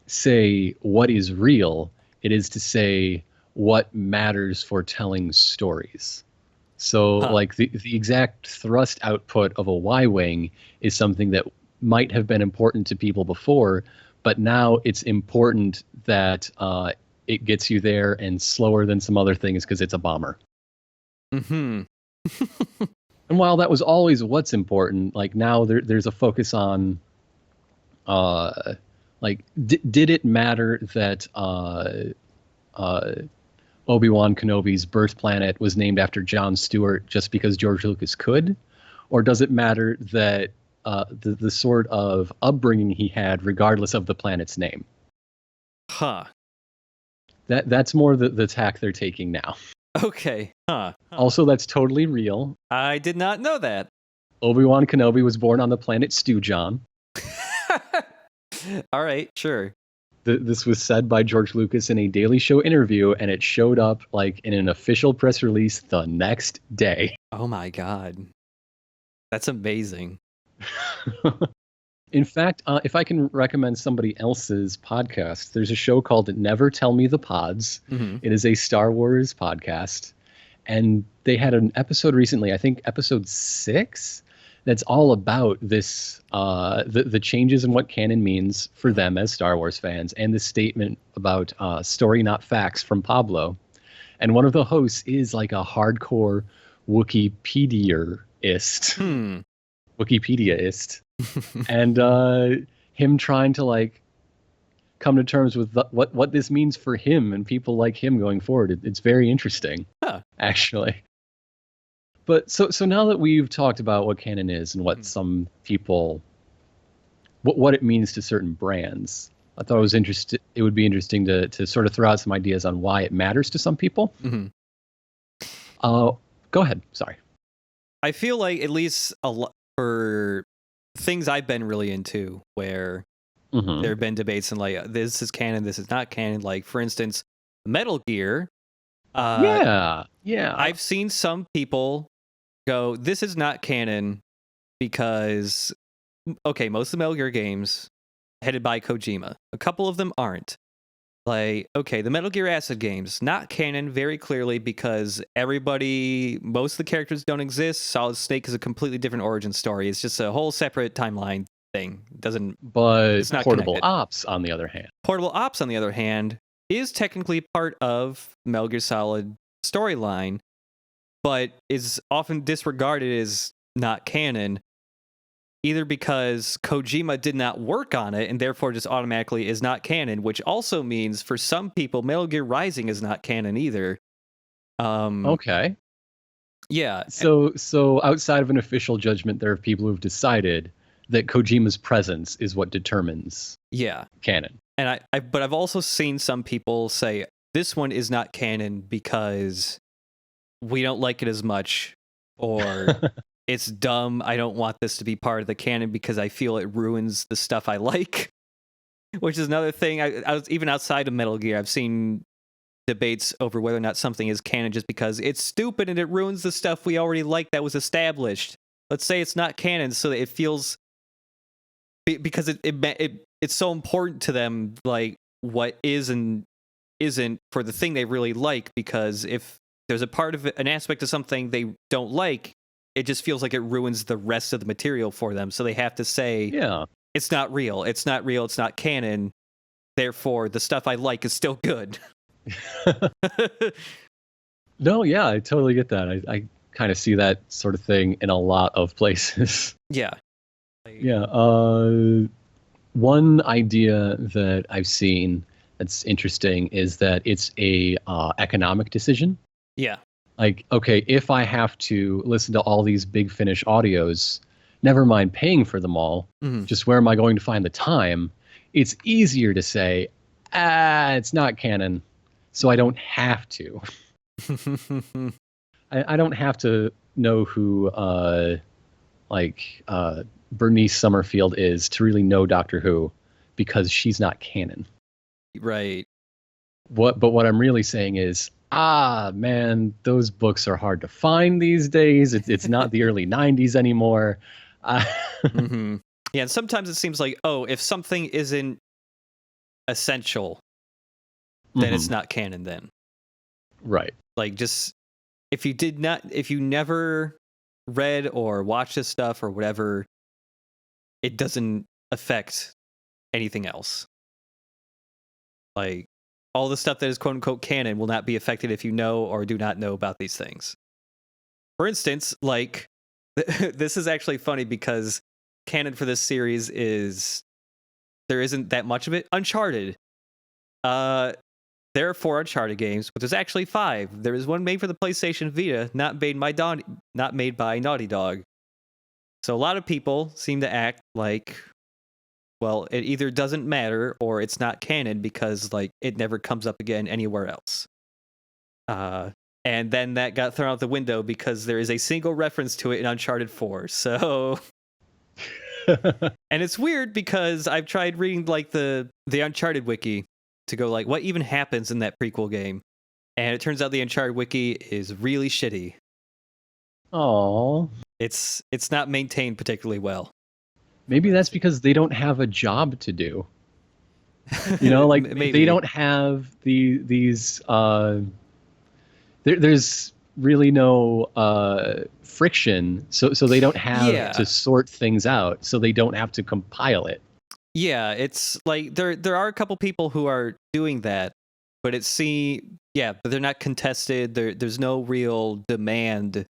say what is real, it is to say what matters for telling stories. So like the exact thrust output of a Y-wing is something that might have been important to people before, but now it's important that it gets you there and slower than some other things because it's a bomber. Mm-hmm. And while that was always what's important, like now there's a focus on like did it matter that Obi-Wan Kenobi's birth planet was named after Jon Stewart just because George Lucas could? Or does it matter that the sort of upbringing he had regardless of the planet's name? That's more the tack they're taking now. Okay. Also, that's totally real. I did not know that. Obi-Wan Kenobi was born on the planet Stew-Jon. All right, sure. This was said by George Lucas in a Daily Show interview, and it showed up like in an official press release the next day. Oh my God. That's amazing. In fact, if I can recommend somebody else's podcast, there's a show called Never Tell Me the Pods. Mm-hmm. It is a Star Wars podcast. And they had an episode recently, I think episode 6, that's all about this, the changes in what canon means for them as Star Wars fans, and the statement about story, not facts from Pablo. And one of the hosts is like a hardcore Wikipedia-ist. Wikipedia-ist. And him trying to like come to terms with what this means for him and people like him going forward. It's very interesting, actually. But so now that we've talked about what canon is and what some people, what it means to certain brands, I thought it would be interesting to sort of throw out some ideas on why it matters to some people. Mm-hmm. Go ahead. Sorry. I feel like at least for things I've been really into where there have been debates and like, this is canon, this is not canon. Like, for instance, Metal Gear. Yeah. I've seen some people go, this is not canon because, okay, most of the Metal Gear games headed by Kojima. A couple of them aren't. Like, okay, the Metal Gear Acid games, not canon very clearly because most of the characters don't exist. Solid Snake is a completely different origin story. It's just a whole separate timeline thing. It's not Portable connected. Ops, on the other hand. Portable Ops, on the other hand, is technically part of Metal Gear Solid storyline, but is often disregarded as not canon, either because Kojima did not work on it and therefore just automatically is not canon, which also means for some people, Metal Gear Rising is not canon either. Okay. Yeah. So outside of an official judgment, there are people who've decided that Kojima's presence is what determines canon. And but I've also seen some people say this one is not canon because we don't like it as much, or it's dumb. I don't want this to be part of the canon because I feel it ruins the stuff I like, which is another thing. I was even outside of Metal Gear, I've seen debates over whether or not something is canon just because it's stupid and it ruins the stuff we already like that was established. Let's say it's not canon so that it feels, because it's so important to them, like what is and isn't for the thing they really like, because if there's a part of it, an aspect of something they don't like, it just feels like it ruins the rest of the material for them. So they have to say, it's not real. It's not real. It's not canon. Therefore, the stuff I like is still good. No, yeah, I totally get that. I kind of see that sort of thing in a lot of places. Yeah. Yeah. One idea that I've seen that's interesting is that it's a economic decision. Yeah. Like, okay, if I have to listen to all these Big Finish audios, never mind paying for them all, just where am I going to find the time? It's easier to say, it's not canon, so I don't have to. I don't have to know who, Bernice Summerfield is to really know Doctor Who, because she's not canon. Right. But what I'm really saying is, man, those books are hard to find these days. It's not the early 90s anymore. Yeah, and sometimes it seems like, if something isn't essential, then it's not canon then. Right. Like, just if you never read or watched this stuff or whatever, it doesn't affect anything else. Like, all the stuff that is quote unquote canon will not be affected if you know or do not know about these things. For instance, like, this is actually funny because canon for this series is, there isn't that much of it. Uncharted. There are 4 Uncharted games, but there's actually 5. There is one made for the PlayStation Vita, not made by Naughty Dog. So a lot of people seem to act like, well, it either doesn't matter or it's not canon because, like, it never comes up again anywhere else. And then that got thrown out the window because there is a single reference to it in Uncharted 4. So, and it's weird because I've tried reading like the Uncharted wiki to go like, what even happens in that prequel game? And it turns out the Uncharted wiki is really shitty. Oh, it's not maintained particularly well. Maybe that's because they don't have a job to do. You know, like they don't have these. There's really no friction, so they don't have to sort things out, so they don't have to compile it. Yeah, it's like there are a couple people who are doing that, but but they're not contested. There's no real demand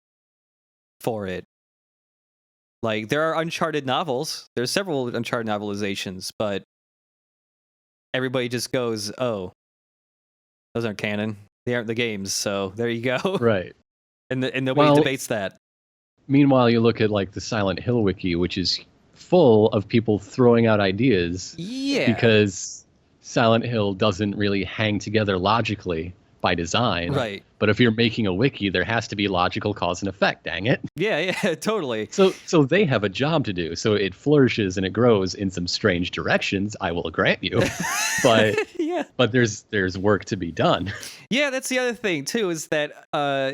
for it. Like, there are Uncharted novels. There's several Uncharted novelizations, but everybody just goes, "Oh, those aren't canon. They aren't the games." So there you go. Right. And nobody debates that. Meanwhile, you look at like the Silent Hill wiki, which is full of people throwing out ideas. Yeah. Because Silent Hill doesn't really hang together logically by design. Right. But if you're making a wiki, there has to be logical cause and effect, dang it. Yeah, totally. So they have a job to do. So it flourishes and it grows in some strange directions, I will grant you. But but there's work to be done. Yeah, that's the other thing too, is that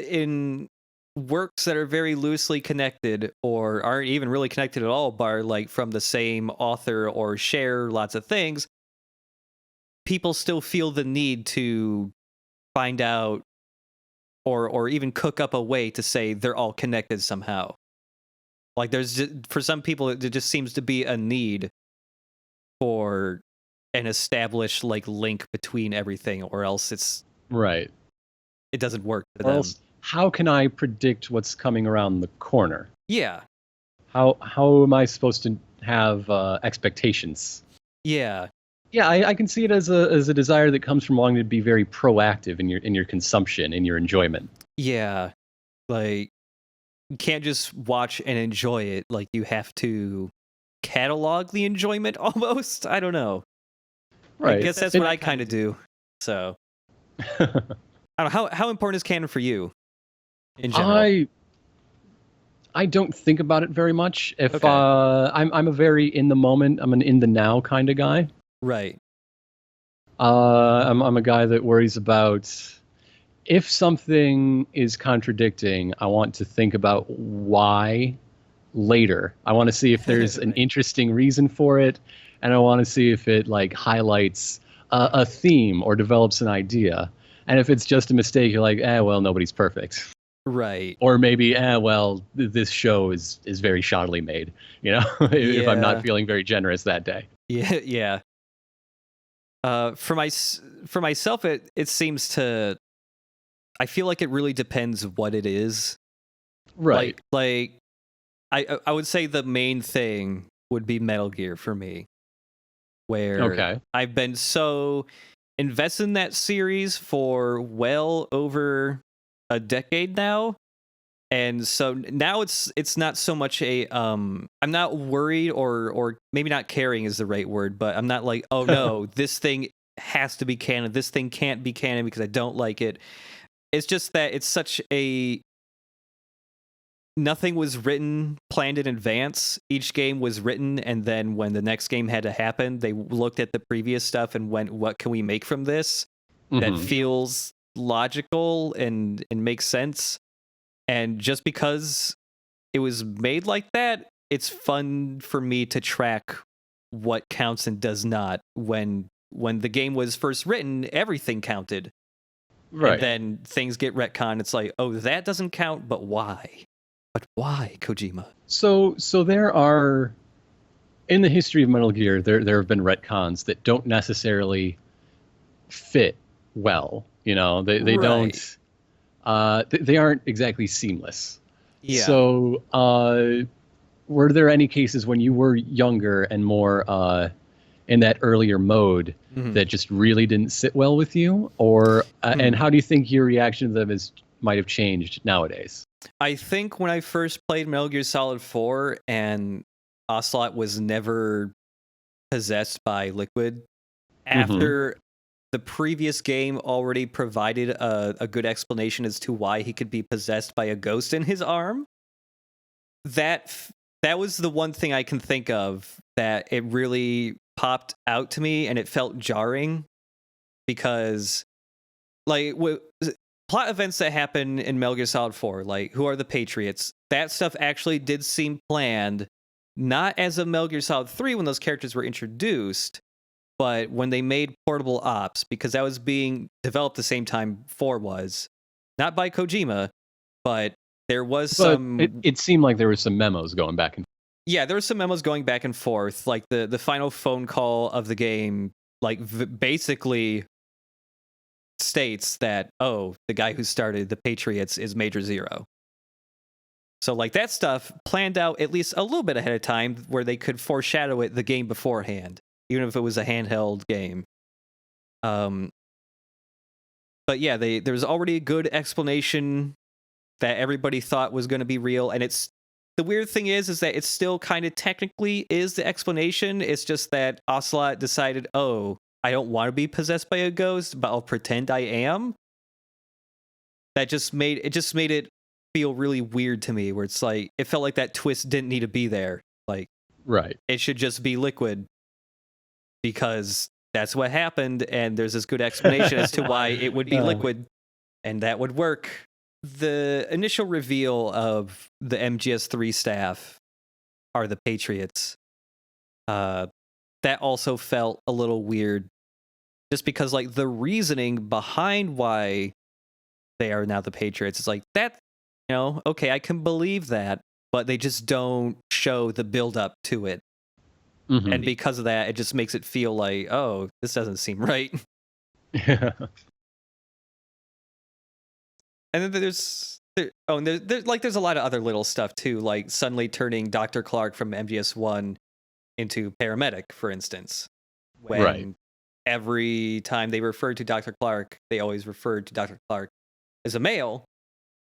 in works that are very loosely connected or aren't even really connected at all, but are like from the same author or share lots of things, people still feel the need to find out or even cook up a way to say they're all connected somehow. Like, for some people, there just seems to be a need for an established like link between everything, or else it doesn't work for them. Else, how can I predict what's coming around the corner? Yeah. How am I supposed to have expectations? Yeah. Yeah, I can see it as a desire that comes from wanting to be very proactive in your consumption, in your enjoyment. Yeah, like, you can't just watch and enjoy it. Like, you have to catalog the enjoyment almost. I don't know. Right. I guess that's what I kind of do. So, I don't know, how important is canon for you in general? I don't think about it very much. If I'm a very in the moment, I'm an in the now kind of guy. Right. I'm a guy that worries about if something is contradicting, I want to think about why later. I want to see if there's an interesting reason for it, and I want to see if it like highlights a theme or develops an idea. And if it's just a mistake, you're like, well, nobody's perfect. Right. Or maybe, well, this show is very shoddily made, you know, if I'm not feeling very generous that day. Yeah. For myself, it seems to, I feel like it really depends what it is. Right. Like I would say the main thing would be Metal Gear for me, where I've been so invested in that series for well over a decade now. And so now it's not so much a I'm not worried or maybe not caring is the right word, but I'm not like, oh no, this thing has to be canon. This thing can't be canon because I don't like it. It's just that it's such a, nothing was written, planned in advance. Each game was written, and then when the next game had to happen, they looked at the previous stuff and went, what can we make from this that feels logical and makes sense? And just because it was made like that, it's fun for me to track what counts and does not. When the game was first written, everything counted. Right. And then things get retconned. It's like, oh, that doesn't count, but why? But why, Kojima? So there are, in the history of Metal Gear, there have been retcons that don't necessarily fit well. You know, they Right. don't. They aren't exactly seamless. Yeah. So, were there any cases when you were younger and more in that earlier mode that just really didn't sit well with you, or and how do you think your reaction to them might have changed nowadays? I think when I first played Metal Gear Solid 4 and Ocelot was never possessed by Liquid, after the previous game already provided a good explanation as to why he could be possessed by a ghost in his arm, that was the one thing I can think of that it really popped out to me, and it felt jarring because, like, plot events that happen in Metal Gear Solid 4, like who are the Patriots, that stuff actually did seem planned, not as of Metal Gear Solid 3 when those characters were introduced, but when they made Portable Ops, because that was being developed the same time 4 was. Not by Kojima, but there was some... It seemed like there was some memos going back and forth. Yeah, there were some memos going back and forth. Like the final phone call of the game, like basically states that, oh, the guy who started the Patriots is Major Zero. So like that stuff planned out at least a little bit ahead of time where they could foreshadow it the game beforehand, even if it was a handheld game. But yeah, there's already a good explanation that everybody thought was going to be real, and it's the weird thing is that it still kind of technically is the explanation. It's just that Ocelot decided, oh, I don't want to be possessed by a ghost, but I'll pretend I am. That just made it feel really weird to me, where it's like it felt like that twist didn't need to be there. Like, right, it should just be Liquid because that's what happened, and there's this good explanation as to why it would be Liquid, and that would work. The initial reveal of the MGS3 staff are the Patriots. That also felt a little weird, just because like the reasoning behind why they are now the Patriots is like that, you know, okay, I can believe that, but they just don't show the build up to it. And because of that, it just makes it feel like, oh, this doesn't seem right. Yeah. And then there's a lot of other little stuff too, like suddenly turning Dr. Clark from MGS1 into paramedic, for instance. When every time they referred to Dr. Clark, they always referred to Dr. Clark as a male,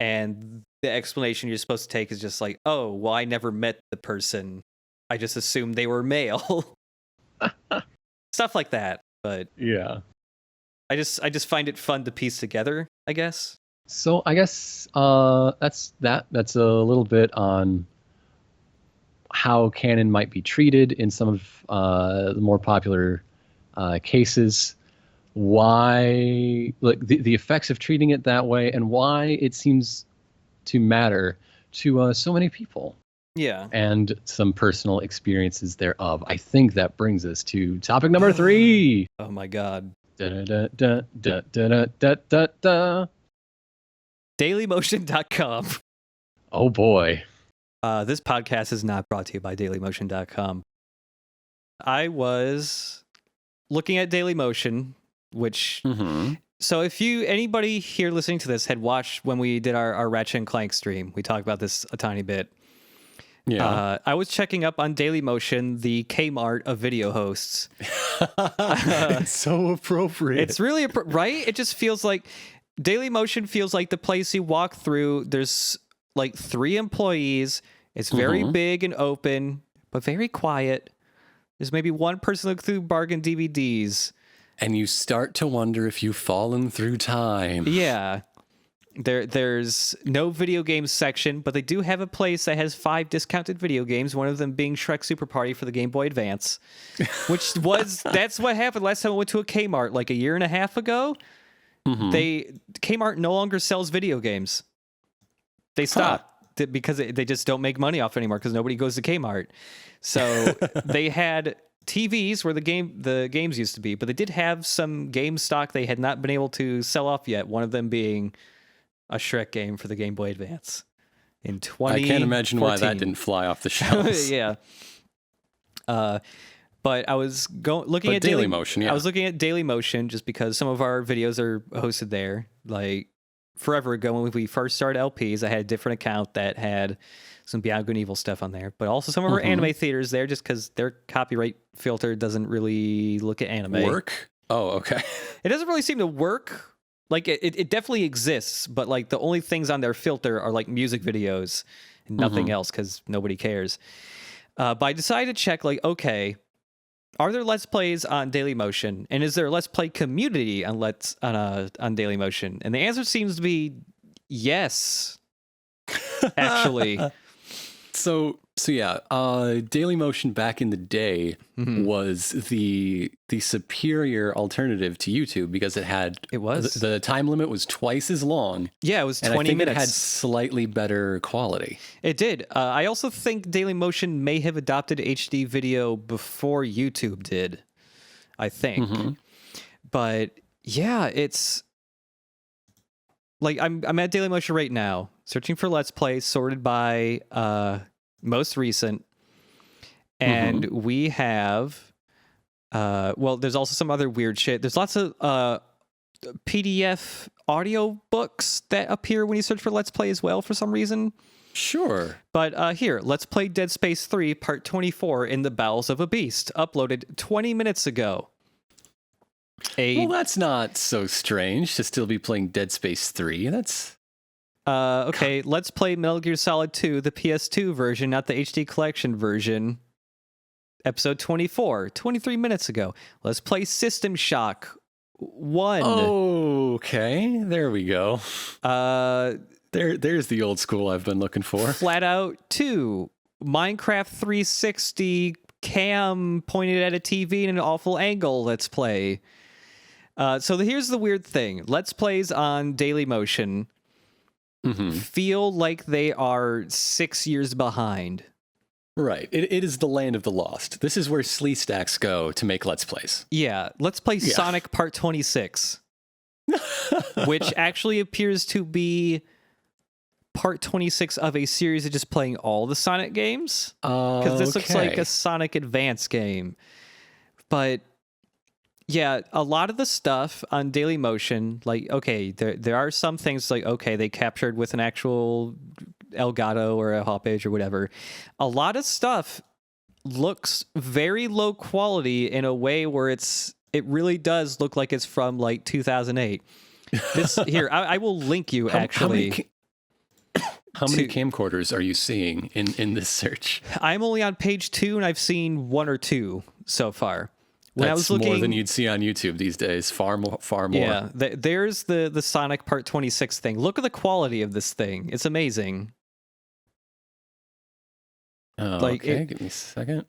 and the explanation you're supposed to take is just like, oh, well, I never met the person. I just assumed they were male. Stuff like that. But yeah, I just find it fun to piece together, I guess. So I guess that's a little bit on how canon might be treated in some of the more popular cases. Why, like the effects of treating it that way, and why it seems to matter to so many people. Yeah, and some personal experiences thereof. I think that brings us to topic number 3. Oh my god. Dailymotion.com. Oh boy. This podcast is not brought to you by Dailymotion.com. I was looking at Dailymotion, which... So if anybody here listening to this had watched when we did our Ratchet and Clank stream, we talked about this a tiny bit. Yeah. I was checking up on Dailymotion, the Kmart of video hosts. It's so appropriate. It's really, right? It just feels like... Dailymotion feels like the place you walk through. There's like 3 employees. It's very big and open, but very quiet. There's maybe one person looking through bargain DVDs. And you start to wonder if you've fallen through time. Yeah. There's no video games section, but they do have a place that has 5 discounted video games, one of them being Shrek Super Party for the Game Boy Advance, that's what happened last time I went to a Kmart like a year and a half ago. Kmart no longer sells video games. They stopped because they just don't make money off anymore because nobody goes to Kmart. So they had TVs where the games used to be, but they did have some game stock they had not been able to sell off yet. One of them being a Shrek game for the Game Boy Advance in 2014. I can't imagine why that didn't fly off the shelves. Yeah. But I was looking at Dailymotion. Yeah. I was looking at Dailymotion just because some of our videos are hosted there. Like forever ago when we first started LPs, I had a different account that had some Beyond Good and Evil stuff on there, but also some of our anime theaters there, just because their copyright filter doesn't really look at anime. Work? Oh, okay. It doesn't really seem to work. Like it definitely exists, but like the only things on their filter are like music videos and nothing else because nobody cares. But I decided to check, like, okay, are there Let's Plays on Dailymotion, and is there a Let's Play community on Dailymotion? And the answer seems to be yes. Actually, so yeah, Dailymotion back in the day was the superior alternative to YouTube because it was the time limit was twice as long. Yeah, it was 20 and I think minutes. It had slightly better quality. It did. I also think Dailymotion may have adopted HD video before YouTube did. I think, but yeah, it's like I'm at Dailymotion right now, searching for Let's Play sorted by most recent, and we have well, there's also some other weird shit. There's lots of PDF audio books that appear when you search for Let's Play as well for some reason. Sure. But here, Let's Play Dead Space 3 Part 24 in the Bowels of a Beast, uploaded 20 minutes ago. Well, that's not so strange to still be playing Dead Space 3. That's... okay, Let's Play Metal Gear Solid 2, the PS2 version, not the HD Collection version. Episode 24, 23 minutes ago. Let's Play System Shock 1. Oh, okay. There we go. There's the old school I've been looking for. Flat Out 2. Minecraft 360 cam pointed at a TV in an awful angle. Let's Play. So here's the weird thing. Let's Plays on Dailymotion feel like they are 6 years behind. Right. It is the land of the lost. This is where Slee Stacks go to make Let's Plays. Yeah. Let's Play Sonic Part 26. Which actually appears to be Part 26 of a series of just playing all the Sonic games. Because this looks like a Sonic Advance game. But yeah, a lot of the stuff on Dailymotion, like, okay, there are some things like, okay, they captured with an actual Elgato or a Hopage or whatever. A lot of stuff looks very low quality in a way where it really does look like it's from like 2008. This here, I will link you actually. How many camcorders are you seeing in this search? I'm only on page 2 and I've seen 1 or 2 so far. When I was looking, more than you'd see on YouTube these days. Far more. Yeah, there's the Sonic Part 26 thing. Look at the quality of this thing. It's amazing. Oh, okay, give me a second.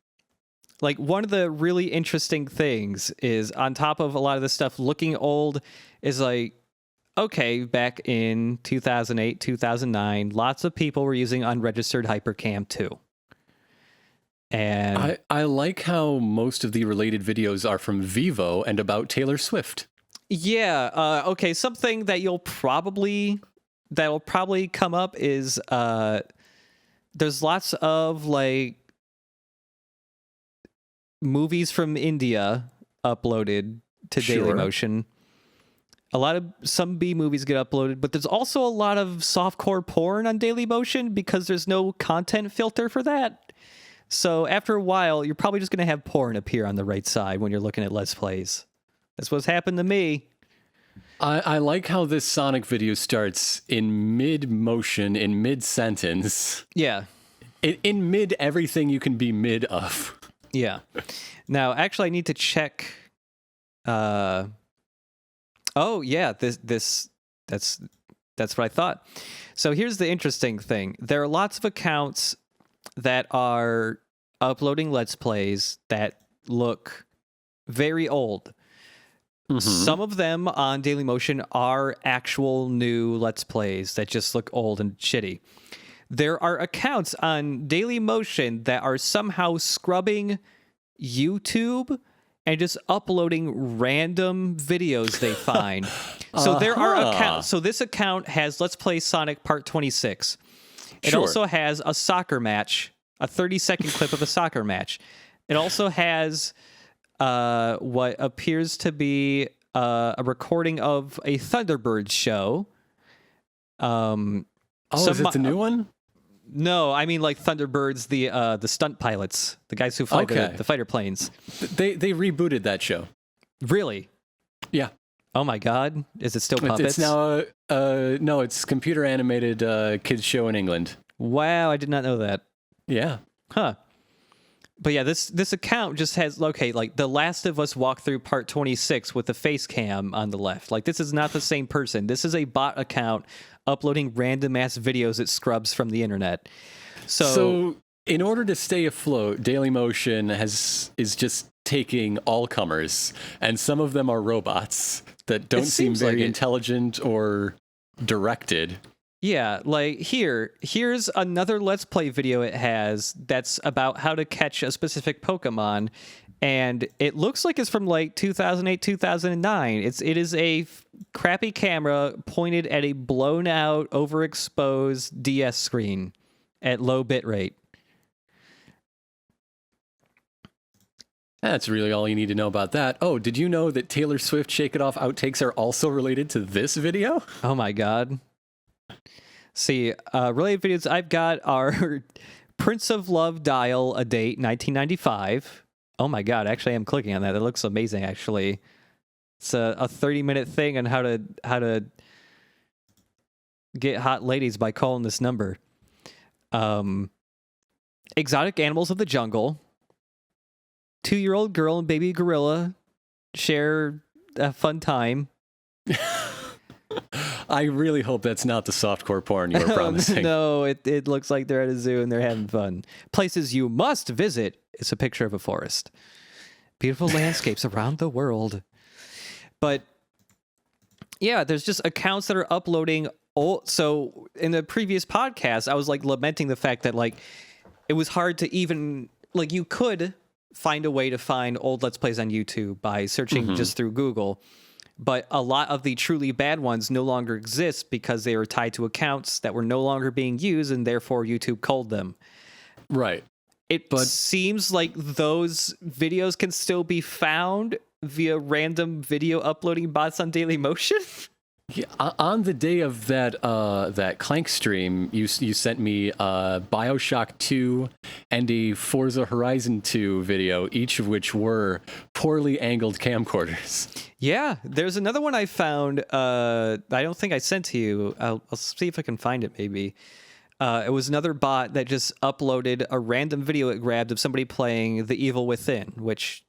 Like, one of the really interesting things is, on top of a lot of this stuff looking old, is like, okay, back in 2008, 2009, lots of people were using unregistered Hypercam too. And I like how most of the related videos are from Vivo and about Taylor Swift. Yeah. Okay. Something that'll probably come up is there's lots of like movies from India uploaded to Dailymotion. Some B movies get uploaded, but there's also a lot of softcore porn on Dailymotion because there's no content filter for that. So after a while, you're probably just going to have porn appear on the right side when you're looking at Let's Plays. That's what's happened to me. I like how this Sonic video starts in mid-motion, in mid-sentence. Yeah. In mid everything you can be mid of. Yeah. Now, actually, I need to check. Oh yeah, that's what I thought. So here's the interesting thing. There are lots of accounts that are uploading Let's Plays that look very old. Some of them on Dailymotion are actual new Let's Plays that just look old and shitty. There are accounts on Dailymotion that are somehow scrubbing YouTube and just uploading random videos they find. So there are accounts. So this account has Let's Play Sonic Part 26. It also has a soccer match, a 30-second clip of a soccer match. It also has what appears to be a recording of a Thunderbird show. Is it the new one? No, I mean like Thunderbirds, the stunt pilots, the guys who fly the fighter planes. They rebooted that show. Really? Yeah. Oh my God! Is it still puppets? It's now no, it's computer animated kids show in England. Wow, I did not know that. Yeah. Huh. But yeah, this account just has like The Last of Us walkthrough Part 26 with the face cam on the left. Like this is not the same person. This is a bot account uploading random ass videos it scrubs from the internet. So in order to stay afloat, Dailymotion is just taking all comers, and some of them are robots that don't seem very intelligent or directed. Yeah, like here's another Let's Play video it has that's about how to catch a specific Pokemon, and it looks like it's from like 2008, 2009. It is a crappy camera pointed at a blown out, overexposed DS screen at low bitrate. That's really all you need to know about that. Oh, did you know that Taylor Swift Shake It Off outtakes are also related to this video? Oh my God. See, related videos I've got are Prince of Love Dial a Date 1995. Oh my God, actually I'm clicking on that. It looks amazing actually. It's a 30-minute thing on how to get hot ladies by calling this number. Exotic Animals of the Jungle. 2-year-old girl and baby gorilla share a fun time. I really hope that's not the softcore porn you were promising. No, it looks like they're at a zoo and they're having fun. Places you must visit. It's a picture of a forest. Beautiful landscapes around the world. But yeah, there's just accounts that are uploading old. So in the previous podcast, I was like lamenting the fact that like it was hard to even like you could find a way to find old Let's Plays on YouTube by searching just through Google. But a lot of the truly bad ones no longer exist because they were tied to accounts that were no longer being used, and therefore YouTube culled them. Right. But seems like those videos can still be found via random video uploading bots on Dailymotion. Yeah, on the day of that Clank stream, you sent me BioShock 2 and a Forza Horizon 2 video, each of which were poorly angled camcorders. Yeah, there's another one I found. I don't think I sent to you. I'll see if I can find it maybe. It was another bot that just uploaded a random video it grabbed of somebody playing The Evil Within, which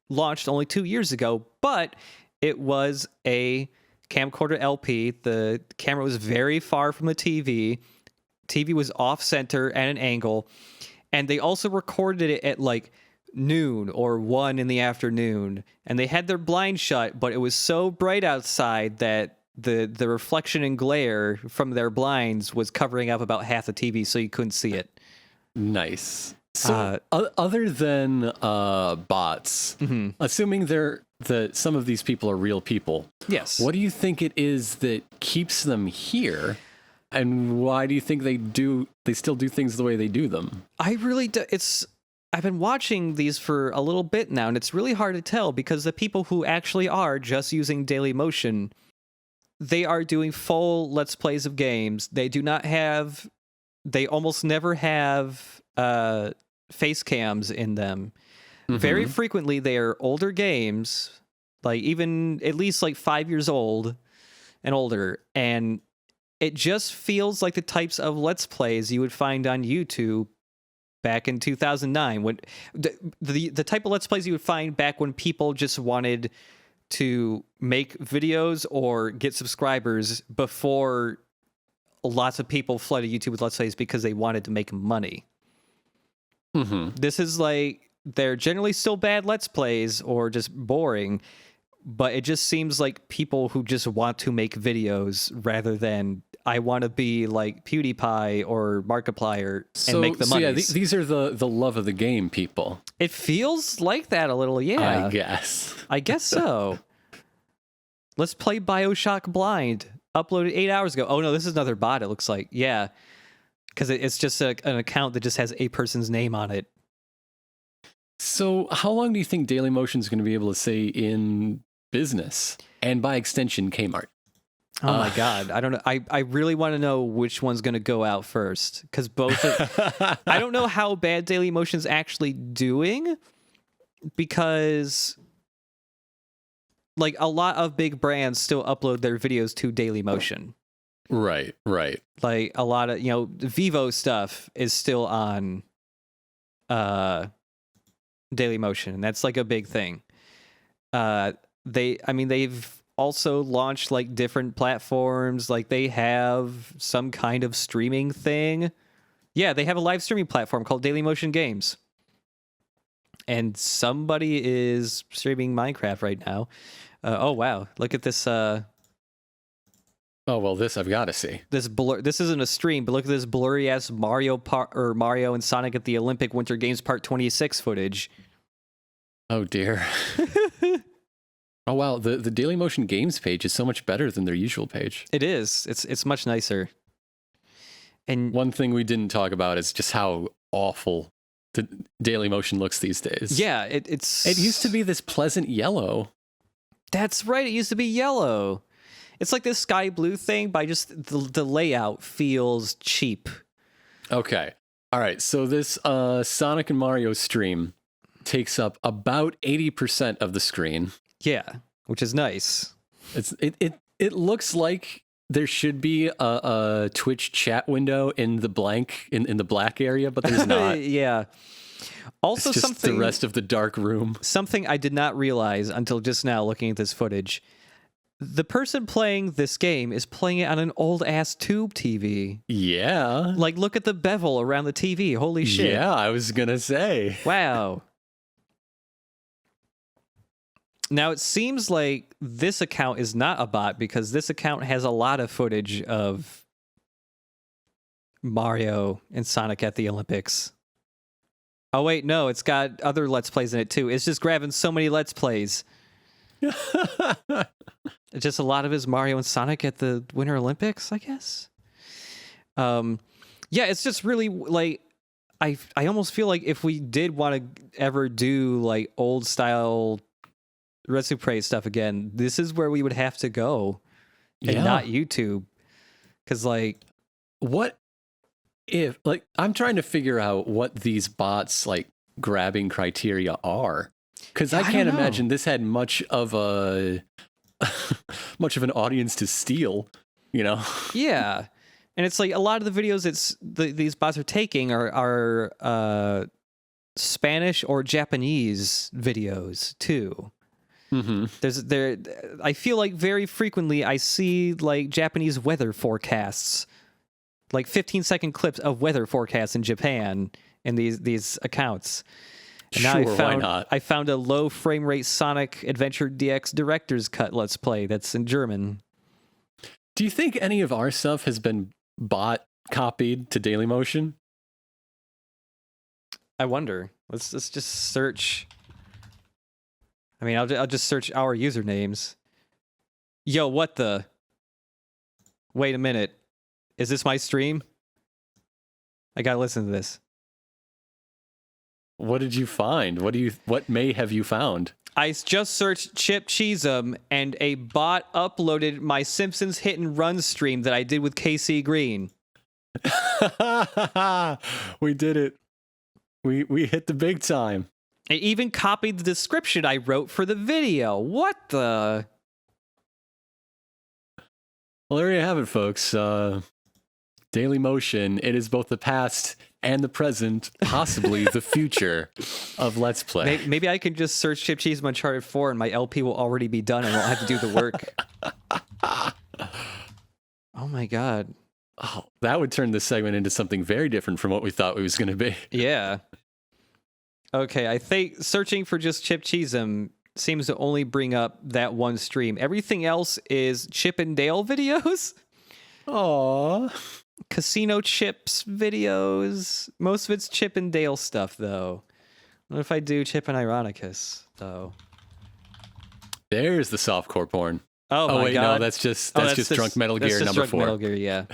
launched only 2 years ago, but it was a camcorder LP. The camera was very far from the TV. TV was off center at an angle, and they also recorded it at like noon or 1 in the afternoon, and they had their blind shut, but it was so bright outside that the reflection and glare from their blinds was covering up about half the TV, so you couldn't see it. Nice. So other than bots, assuming that some of these people are real people, yes, what do you think it is that keeps them here, and why do you think they still do things the way they do them? I really do. I've been watching these for a little bit now, and it's really hard to tell because the people who actually are just using Dailymotion, they are doing full Let's Plays of games. They almost never have face cams in them. Very frequently they are older games, like even at least like 5 years old and older, and it just feels like the types of Let's Plays you would find on YouTube back in 2009, when the type of Let's Plays you would find back when people just wanted to make videos or get subscribers before lots of people flooded YouTube with Let's Plays because they wanted to make money. This is like, they're generally still bad Let's Plays or just boring, but it just seems like people who just want to make videos rather than I want to be like PewDiePie or Markiplier and make the money. Yeah, these are the love of the game people. It feels like that a little, yeah. I guess so. Let's play BioShock Blind. Uploaded 8 hours ago. Oh no, this is another bot, it looks like. Yeah. Because it's just an account that just has a person's name on it. So how long do you think Dailymotion is going to be able to stay in business? And by extension, Kmart. Oh my God. I don't know. I really want to know which one's going to go out first. Because both I don't know how bad Dailymotion's actually doing. Because like a lot of big brands still upload their videos to Dailymotion. Right. Like a lot of, Vivo stuff is still on Dailymotion, and that's like a big thing. They've also launched like different platforms, like they have some kind of streaming thing. Yeah, they have a live streaming platform called Dailymotion Games. And somebody is streaming Minecraft right now. Oh wow, look at this oh well, this I've got to see. This isn't a stream, but look at this blurry ass Mario and Sonic at the Olympic Winter Games Part 26 footage. Oh dear. Oh wow, the Dailymotion Games page is so much better than their usual page. It is. It's much nicer. And one thing we didn't talk about is just how awful the Dailymotion looks these days. Yeah, it used to be this pleasant yellow. That's right. It used to be yellow. It's like this sky blue thing, but just the layout feels cheap. Okay. All right. So this Sonic and Mario stream takes up about 80% of the screen. Yeah, which is nice. It looks like there should be a Twitch chat window in the blank in the black area, but there's not. Yeah. Also, it's just the rest of the dark room. Something I did not realize until just now looking at this footage. The person playing this game is playing it on an old-ass tube TV. Yeah. Like, look at the bevel around the TV. Holy shit. Yeah, I was gonna say. Wow. Now, it seems like this account is not a bot because this account has a lot of footage of Mario and Sonic at the Olympics. Oh, wait, no, it's got other Let's Plays in it, too. It's just grabbing so many Let's Plays. It's just a lot of his Mario and Sonic at the Winter Olympics, I guess. Yeah, it's just really, like, I almost feel like if we did want to ever do, like, old-style Retsuprey stuff again, this is where we would have to go and not YouTube. Because, like... What if, like, I'm trying to figure out what these bots, like, grabbing criteria are. Because I can't imagine this had much of an audience to steal, you know? Yeah. And it's like a lot of the videos these bots are taking are Spanish or Japanese videos, too. Mm-hmm. I feel like very frequently I see like Japanese weather forecasts, like 15-second clips of weather forecasts in Japan in these accounts. And now why not? I found a low frame rate Sonic Adventure DX Director's Cut Let's Play that's in German. Do you think any of our stuff has been copied to Dailymotion? I wonder. Let's just search. I mean, I'll just search our usernames. Yo, what the? Wait a minute. Is this my stream? I gotta listen to this. What did you find? What may have you found? I just searched Chip Cheesem, and a bot uploaded my Simpsons Hit and Run stream that I did with KC Green. We did it. We hit the big time. It even copied the description I wrote for the video. What the? Well, there you have it, folks. Dailymotion, it is both the past and the present, possibly the future of Let's Play. Maybe I can just search Chip Cheese Uncharted 4 and my LP will already be done and I won't have to do the work. Oh my god. Oh, that would turn this segment into something very different from what we thought it was going to be. Yeah. Okay, I think searching for just Chip Cheesem seems to only bring up that one stream. Everything else is Chip and Dale videos. Aww. Casino Chips videos. Most of it's Chip and Dale stuff, though. What if I do Chip and Ironicus, though? There's the softcore porn. Oh my wait, God. no, that's just Drunk Metal Gear number 4. Metal Gear, yeah.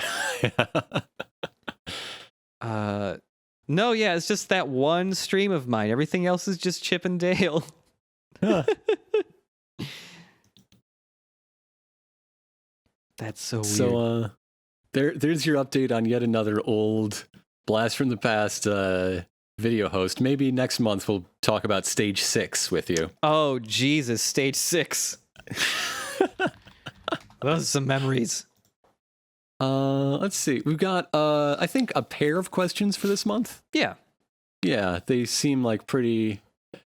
No, yeah, it's just that one stream of mine. Everything else is just Chip and Dale. That's so weird. So, there's your update on yet another old blast from the past video host. Maybe next month we'll talk about Stage 6 with you. Oh, Jesus, Stage 6. Those are some memories. Let's see. We've got, I think, a pair of questions for this month. Yeah. Yeah, they seem like pretty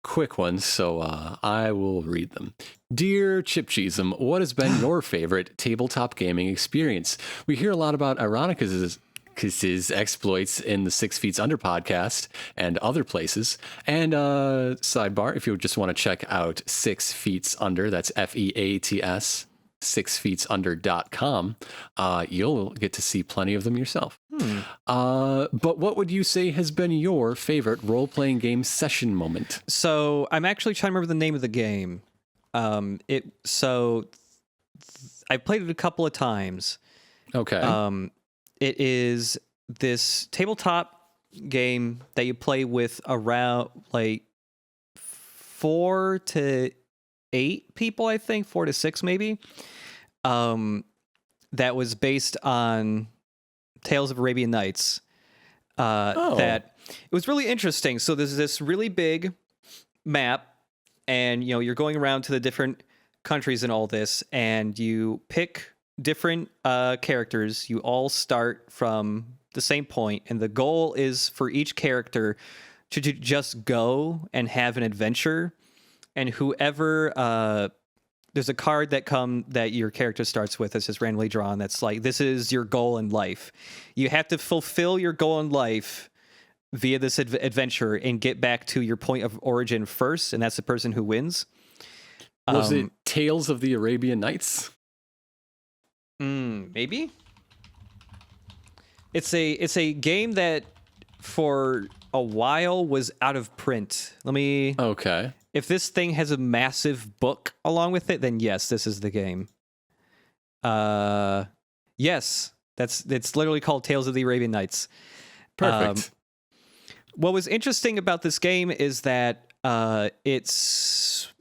quick ones, so I will read them. Dear Chip Cheesem, what has been your favorite tabletop gaming experience? We hear a lot about Ironicus' exploits in the 6 Feet Under podcast and other places. And sidebar, if you just want to check out 6 Feet Under, that's FEATS, 6feetsunder.com, you'll get to see plenty of them yourself. But what would you say has been your favorite role-playing game session moment? So I'm actually trying to remember the name of the game. I played it a couple of times. Okay. It is this tabletop game that you play with around like 4 to 8 people, I think, 4 to 6 maybe. That was based on Tales of Arabian Nights. That it was really interesting. So there's this really big map, and you're going around to the different countries and all this, and you pick different characters. You all start from the same point, and the goal is for each character to just go and have an adventure. And whoever there's a card that your character starts with that's just randomly drawn. That's like, this is your goal in life. You have to fulfill your goal in life via this adventure and get back to your point of origin first, and that's the person who wins. Was it Tales of the Arabian Nights? Maybe. It's a game that for a while was out of print. Okay. If this thing has a massive book along with it, then yes, this is the game. Yes, it's literally called Tales of the Arabian Nights. Perfect. What was interesting about this game is that it's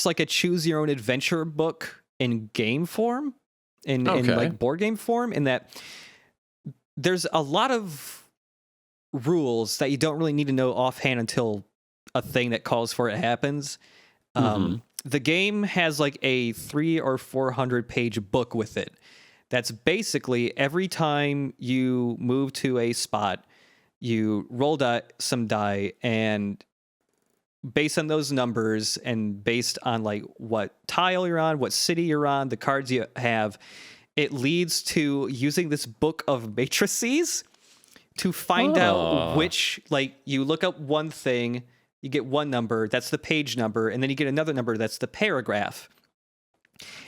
like a choose your own adventure book in game form, in like board game form, in that there's a lot of rules that you don't really need to know offhand until a thing that calls for it happens. The game has like a 300 or 400 page book with it. That's basically every time you move to a spot, you roll some die, and based on those numbers and based on like what tile you're on, what city you're on, the cards you have, it leads to using this book of matrices to find out which, like, you look up one thing, you get one number, that's the page number, and then you get another number, that's the paragraph.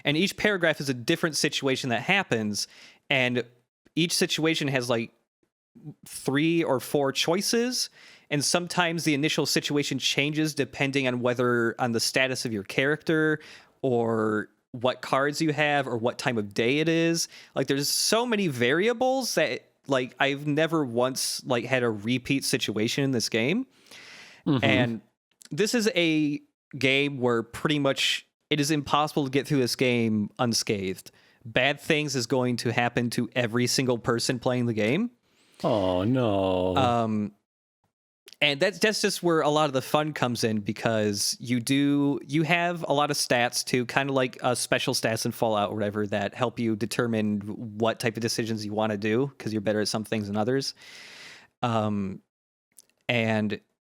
And each paragraph is a different situation that happens, and each situation has like 3 or 4 choices, and sometimes the initial situation changes depending on the status of your character or what cards you have or what time of day it is. Like, there's so many variables that, like, I've never once like had a repeat situation in this game. And this is a game where pretty much it is impossible to get through this game unscathed. Bad things is going to happen to every single person playing the game. Oh no. And that's just where a lot of the fun comes in, because you have a lot of stats too, kind of like special stats in Fallout or whatever, that help you determine what type of decisions you want to do, because you're better at some things than others. And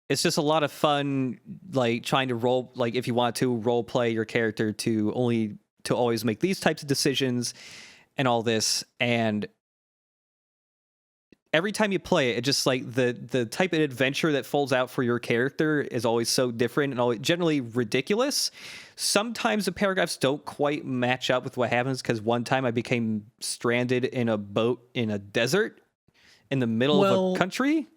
it's just a lot of fun, like trying to if you want to role play your character to always make these types of decisions and all this. And every time you play it, it just like the type of adventure that folds out for your character is always so different and always generally ridiculous. Sometimes the paragraphs don't quite match up with what happens, because one time I became stranded in a boat in a desert in the middle of a country.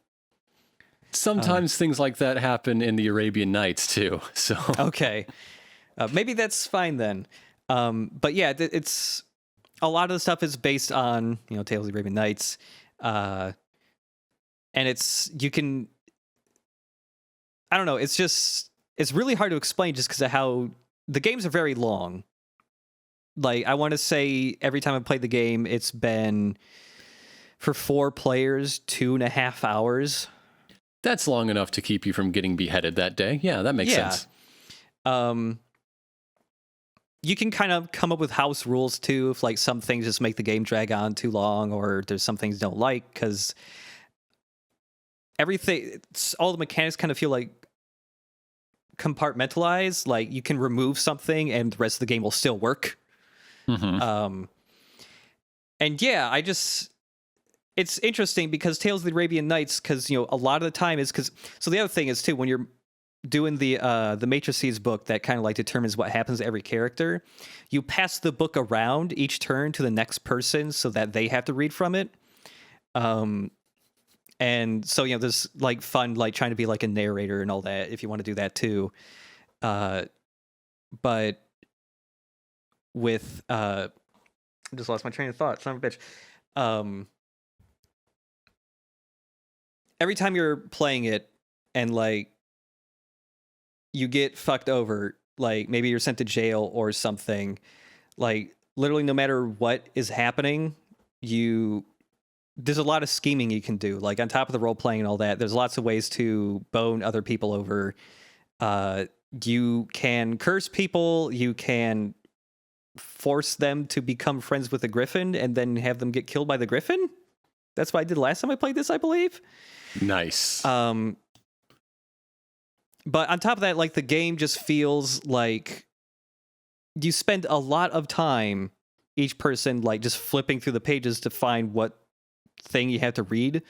Sometimes things like that happen in the Arabian Nights too. So okay, maybe that's fine then. But yeah, it's a lot of the stuff is based on, you know, Tales of the Arabian Nights, and I don't know, it's really hard to explain just because of how the games are very long. Like, I want to say every time I played the game, it's been, for 4 players, 2.5 hours. That's long enough to keep you from getting beheaded that day. Yeah, that makes sense. You can kind of come up with house rules too, if like some things just make the game drag on too long, or there's some things you don't like, because all the mechanics kind of feel like compartmentalized. Like, you can remove something and the rest of the game will still work. And yeah, it's interesting because Tales of the Arabian Nights, because, you know, a lot of the time is so the other thing is too, when you're doing the matrices book that kind of like determines what happens to every character, you pass the book around each turn to the next person so that they have to read from it. And so, you know, there's like fun, like trying to be like a narrator and all that, if you want to do that too. But with I just lost my train of thought, son of a bitch. Every time you're playing it and like you get fucked over, like maybe you're sent to jail or something, like literally no matter what is happening, there's a lot of scheming you can do. Like, on top of the role playing and all that, there's lots of ways to bone other people over. You can curse people, you can force them to become friends with the griffin and then have them get killed by the griffin. That's what I did last time I played this, I believe. Nice. But on top of that, like, the game just feels like you spend a lot of time, each person, like, just flipping through the pages to find what thing you have to read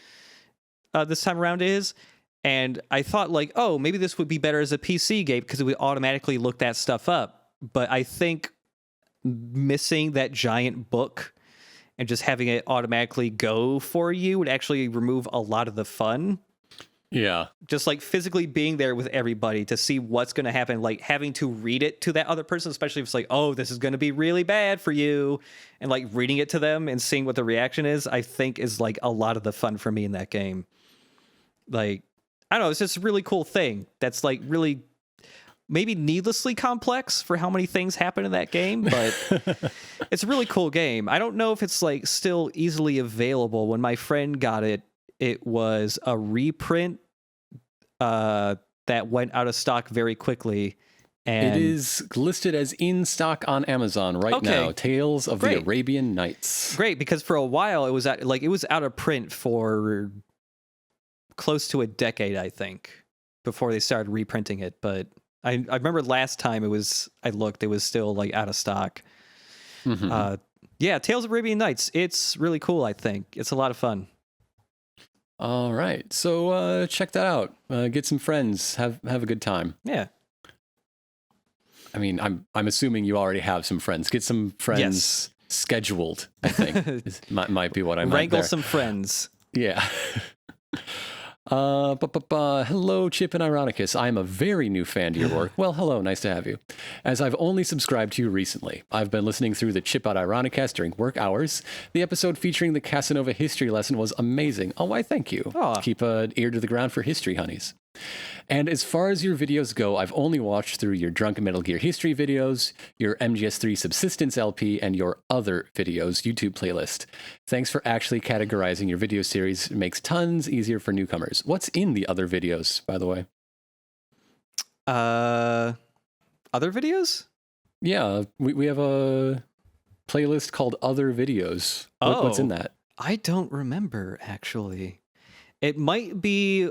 this time around is. And I thought, like, oh, maybe this would be better as a PC game because it would automatically look that stuff up. But I think missing that giant book and just having it automatically go for you would actually remove a lot of the fun. Yeah. Just like physically being there with everybody to see what's going to happen, like having to read it to that other person, especially if it's like, oh, this is going to be really bad for you, and like reading it to them and seeing what the reaction is, I think is like a lot of the fun for me in that game. Like, I don't know, it's just a really cool thing that's like really maybe needlessly complex for how many things happen in that game, but it's a really cool game. I don't know if it's like still easily available. When my friend got it, it was a reprint that went out of stock very quickly. And it is listed as in stock on Amazon right now. Tales of the Arabian Nights. Great, because for a while it was out of print for close to a decade, I think, before they started reprinting it. But I remember last time I looked, it was still like out of stock. Yeah, Tales of Arabian Nights. It's really cool, I think. It's a lot of fun. All right, so check that out. Get some friends. Have a good time. Yeah. I mean, I'm assuming you already have some friends. Get some friends scheduled, I think. might be what I meant Wrangle there. some friends. Yeah. Hello, Chip and Ironicus. I'm a very new fan to your work. Well, hello, nice to have you. As I've only subscribed to you recently, I've been listening through the Chipod Ironicast during work hours. The episode featuring the Casanova history lesson was amazing. Oh, why thank you. Aww. Keep an ear to the ground for history, honeys. And as far as your videos go, I've only watched through your Drunken Metal Gear history videos, your MGS3 Subsistence LP, and your other videos YouTube playlist. Thanks for actually categorizing your video series. It makes tons easier for newcomers. What's in the other videos, by the way? Other videos? Yeah, we have a playlist called Other Videos. What's in that? I don't remember, actually. It might be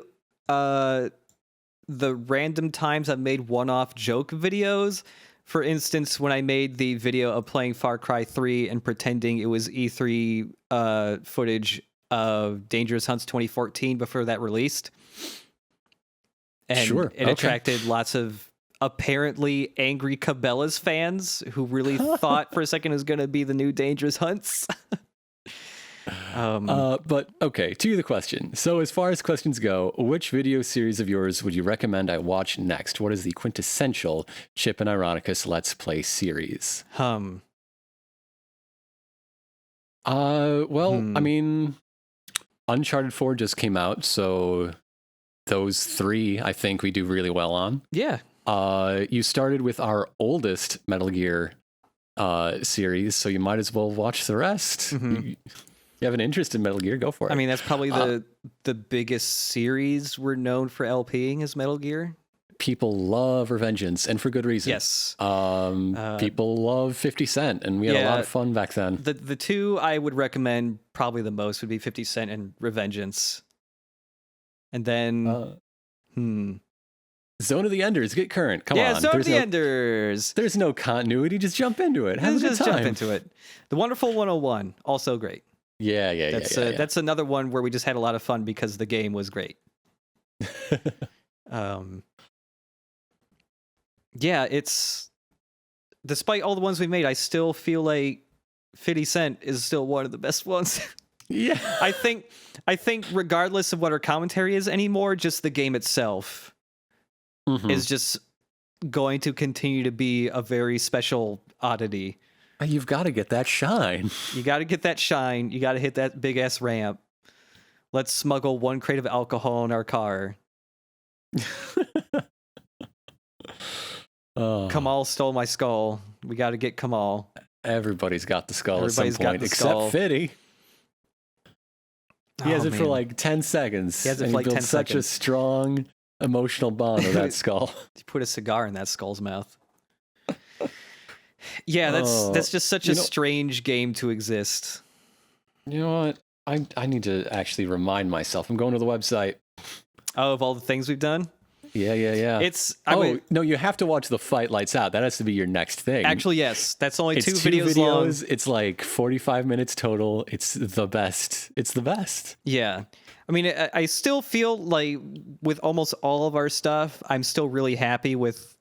the random times I've made one-off joke videos. For instance, when I made the video of playing Far Cry 3 and pretending it was E3 footage of Dangerous Hunts 2014 before that released. And sure. It attracted lots of apparently angry Cabela's fans who really thought for a second it was going to be the new Dangerous Hunts. But okay, to the question. So as far as questions go, which video series of yours would you recommend I watch next? What is the quintessential Chip and Ironicus Let's Play series? Well, I mean, Uncharted 4 just came out, so those three I think we do really well on. Yeah. You started with our oldest Metal Gear series, so you might as well watch the rest. Mm-hmm. You have an interest in Metal Gear, go for it. I mean, that's probably the biggest series we're known for LPing is Metal Gear. People love Revengeance, and for good reason. Yes. People love 50 Cent, and we had a lot of fun back then. The two I would recommend probably the most would be 50 Cent and Revengeance. And then, Zone of the Enders, get current. Come on. Yeah, Zone of the Enders. There's no continuity. Just jump into it. Have a good time. Jump into it. The Wonderful 101, also great. Yeah. That's another one where we just had a lot of fun because the game was great. Yeah, it's despite all the ones we made, I still feel like 50 Cent is still one of the best ones. Yeah. I think regardless of what our commentary is anymore, just the game itself is just going to continue to be a very special oddity. You've got to get that shine. You got to get that shine. You got to hit that big ass ramp. Let's smuggle 1 crate of alcohol in our car. Kamal stole my skull. We got to get Kamal. Everybody's got the skull at some point, except Fiddy. He has it for like 10 seconds. He has it for like 10 seconds. Such a strong emotional bond with that skull. He put a cigar in that skull's mouth. Yeah, that's just such a strange game to exist. You know what? I need to actually remind myself. I'm going to the website. Oh, of all the things we've done? Yeah. No, you have to watch The Fight Lights Out. That has to be your next thing. Actually, yes. That's only two videos long. It's like 45 minutes total. It's the best. It's the best. Yeah. I mean, I still feel like with almost all of our stuff, I'm still really happy with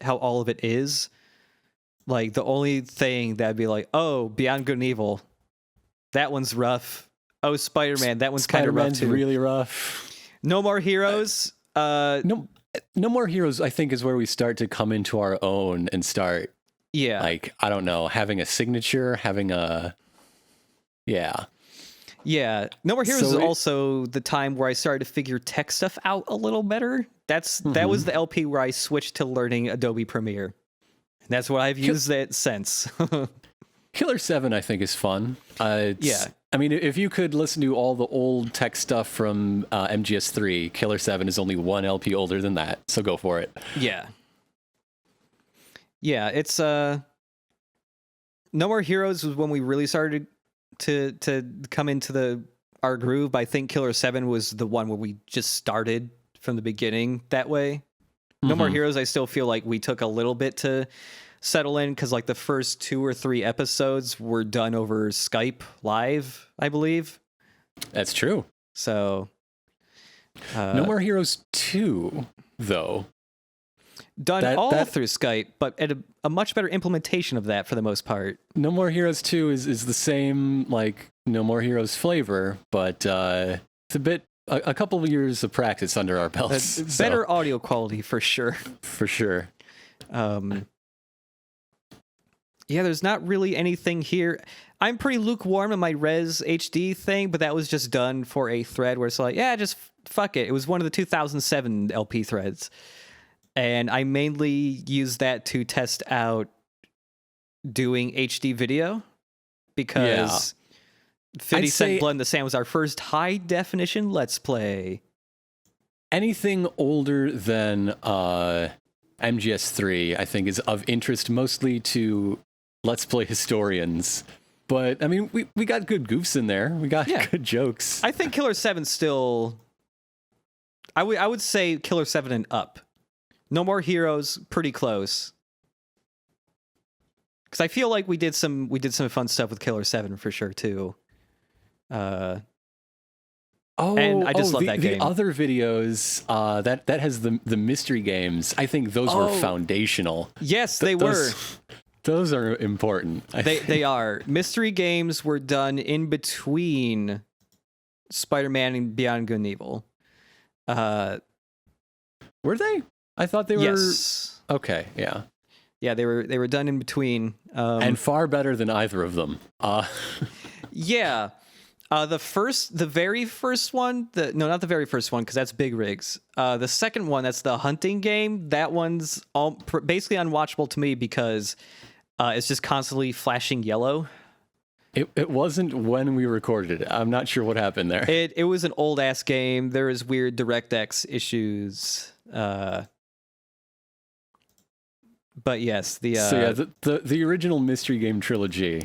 how all of it is. Like, the only thing that'd be like, oh, Beyond Good and Evil, that one's rough. Oh, Spider-Man, that one's kind of rough too. Really rough. No More Heroes. No More Heroes, I think, is where we start to come into our own and start, like, I don't know, having a signature, having a, Yeah. No More Heroes is also the time where I started to figure tech stuff out a little better. That was the LP where I switched to learning Adobe Premiere. And that's what I've used it since. Killer 7, I think, is fun. I mean, if you could listen to all the old tech stuff from MGS3, Killer 7 is only 1 LP older than that, so go for it. Yeah, it's No More Heroes was when we really started to come into our groove, but I think Killer 7 was the one where we just started from the beginning that way. No More Heroes, I still feel like we took a little bit to settle in because like the first 2 or 3 episodes were done over Skype live, I believe. That's true. So No More Heroes 2, though. Done through Skype, but at a much better implementation of that for the most part. No More Heroes 2 is the same, like, No More Heroes flavor, but it's a couple of years of practice under our belts. Better audio quality for sure. For sure. Yeah, there's not really anything here. I'm pretty lukewarm in my Res HD thing, but that was just done for a thread where it's like, yeah, just fuck it. It was one of the 2007 LP threads. And I mainly used that to test out doing HD video because 50 Cent Blood in the Sand was our first high definition Let's Play. Anything older than MGS3, I think, is of interest mostly to Let's Play historians. But, I mean, we got good goofs in there. We got good jokes. I think Killer 7 still... I would say Killer 7 and up. No More Heroes, pretty close. Because I feel like we did some fun stuff with Killer 7 for sure, too. Oh, and I just love that game. The other videos that has the mystery games, I think those were foundational. Yes, they were. Those are important. They are. Mystery games were done in between Spider-Man and Beyond Good and Evil. Were they? I thought they were. Yes. Okay. Yeah. Yeah, they were done in between. And far better than either of them. Yeah. The very first one, not the very first one, because that's Big Rigs. The second one, that's the hunting game. That one's basically unwatchable to me because it's just constantly flashing yellow. It wasn't when we recorded it. I'm not sure what happened there. It was an old ass game. There was weird DirectX issues. But yes, the original mystery game trilogy.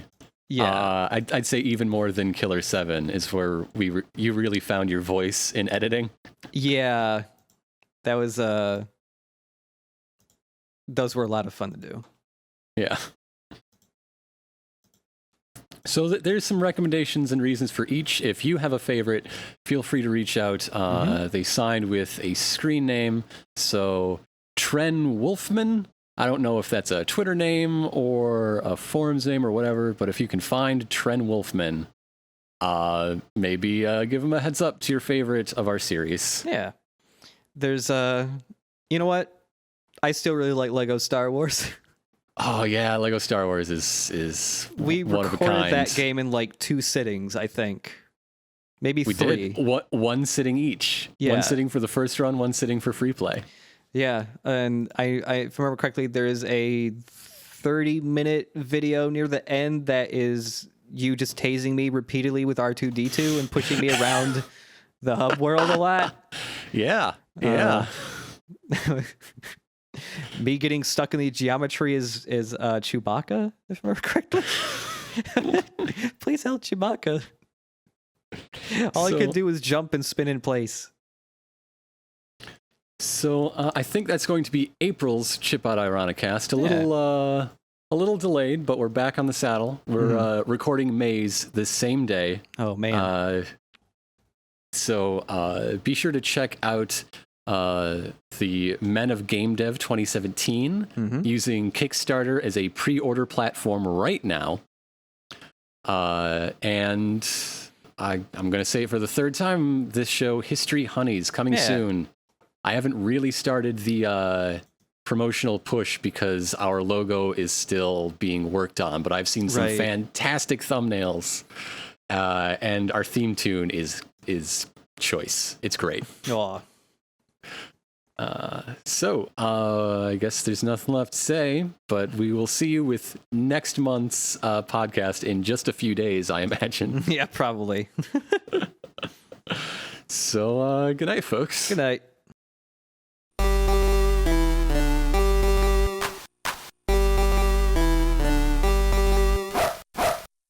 Yeah, I'd say even more than Killer 7 is where you really found your voice in editing. Yeah, that was those were a lot of fun to do. Yeah. So there's some recommendations and reasons for each. If you have a favorite, feel free to reach out. They signed with a screen name, so Tren Wolfman. I don't know if that's a Twitter name or a forums name or whatever, but if you can find Tren Wolfman, maybe give him a heads up to your favorite of our series. Yeah. There's you know what? I still really like Lego Star Wars. Oh yeah, Lego Star Wars is we one of a kind. recorded that game in like 2 sittings, I think. Maybe 3. We did. One sitting each. Yeah. One sitting for the first run, one sitting for free play. Yeah, and I if I remember correctly, there is a 30-minute video near the end that is you just tasing me repeatedly with R2-D2 and pushing me around the hub world a lot. Yeah. Me getting stuck in the geometry is Chewbacca, if I remember correctly. Please help Chewbacca. All I could do was jump and spin in place. So I think that's going to be April's Chipod Ironicast. A little delayed, but we're back on the saddle. We're recording May's the same day. Oh man! So be sure to check out the Men of Game Dev 2017 using Kickstarter as a pre-order platform right now. And I'm going to say it for the third time this show, History Honeys, coming soon. I haven't really started the promotional push because our logo is still being worked on, but I've seen some fantastic thumbnails, and our theme tune is choice. It's great. Aw. So I guess there's nothing left to say, but we will see you with next month's podcast in just a few days, I imagine. Yeah, probably. So good night, folks. Good night.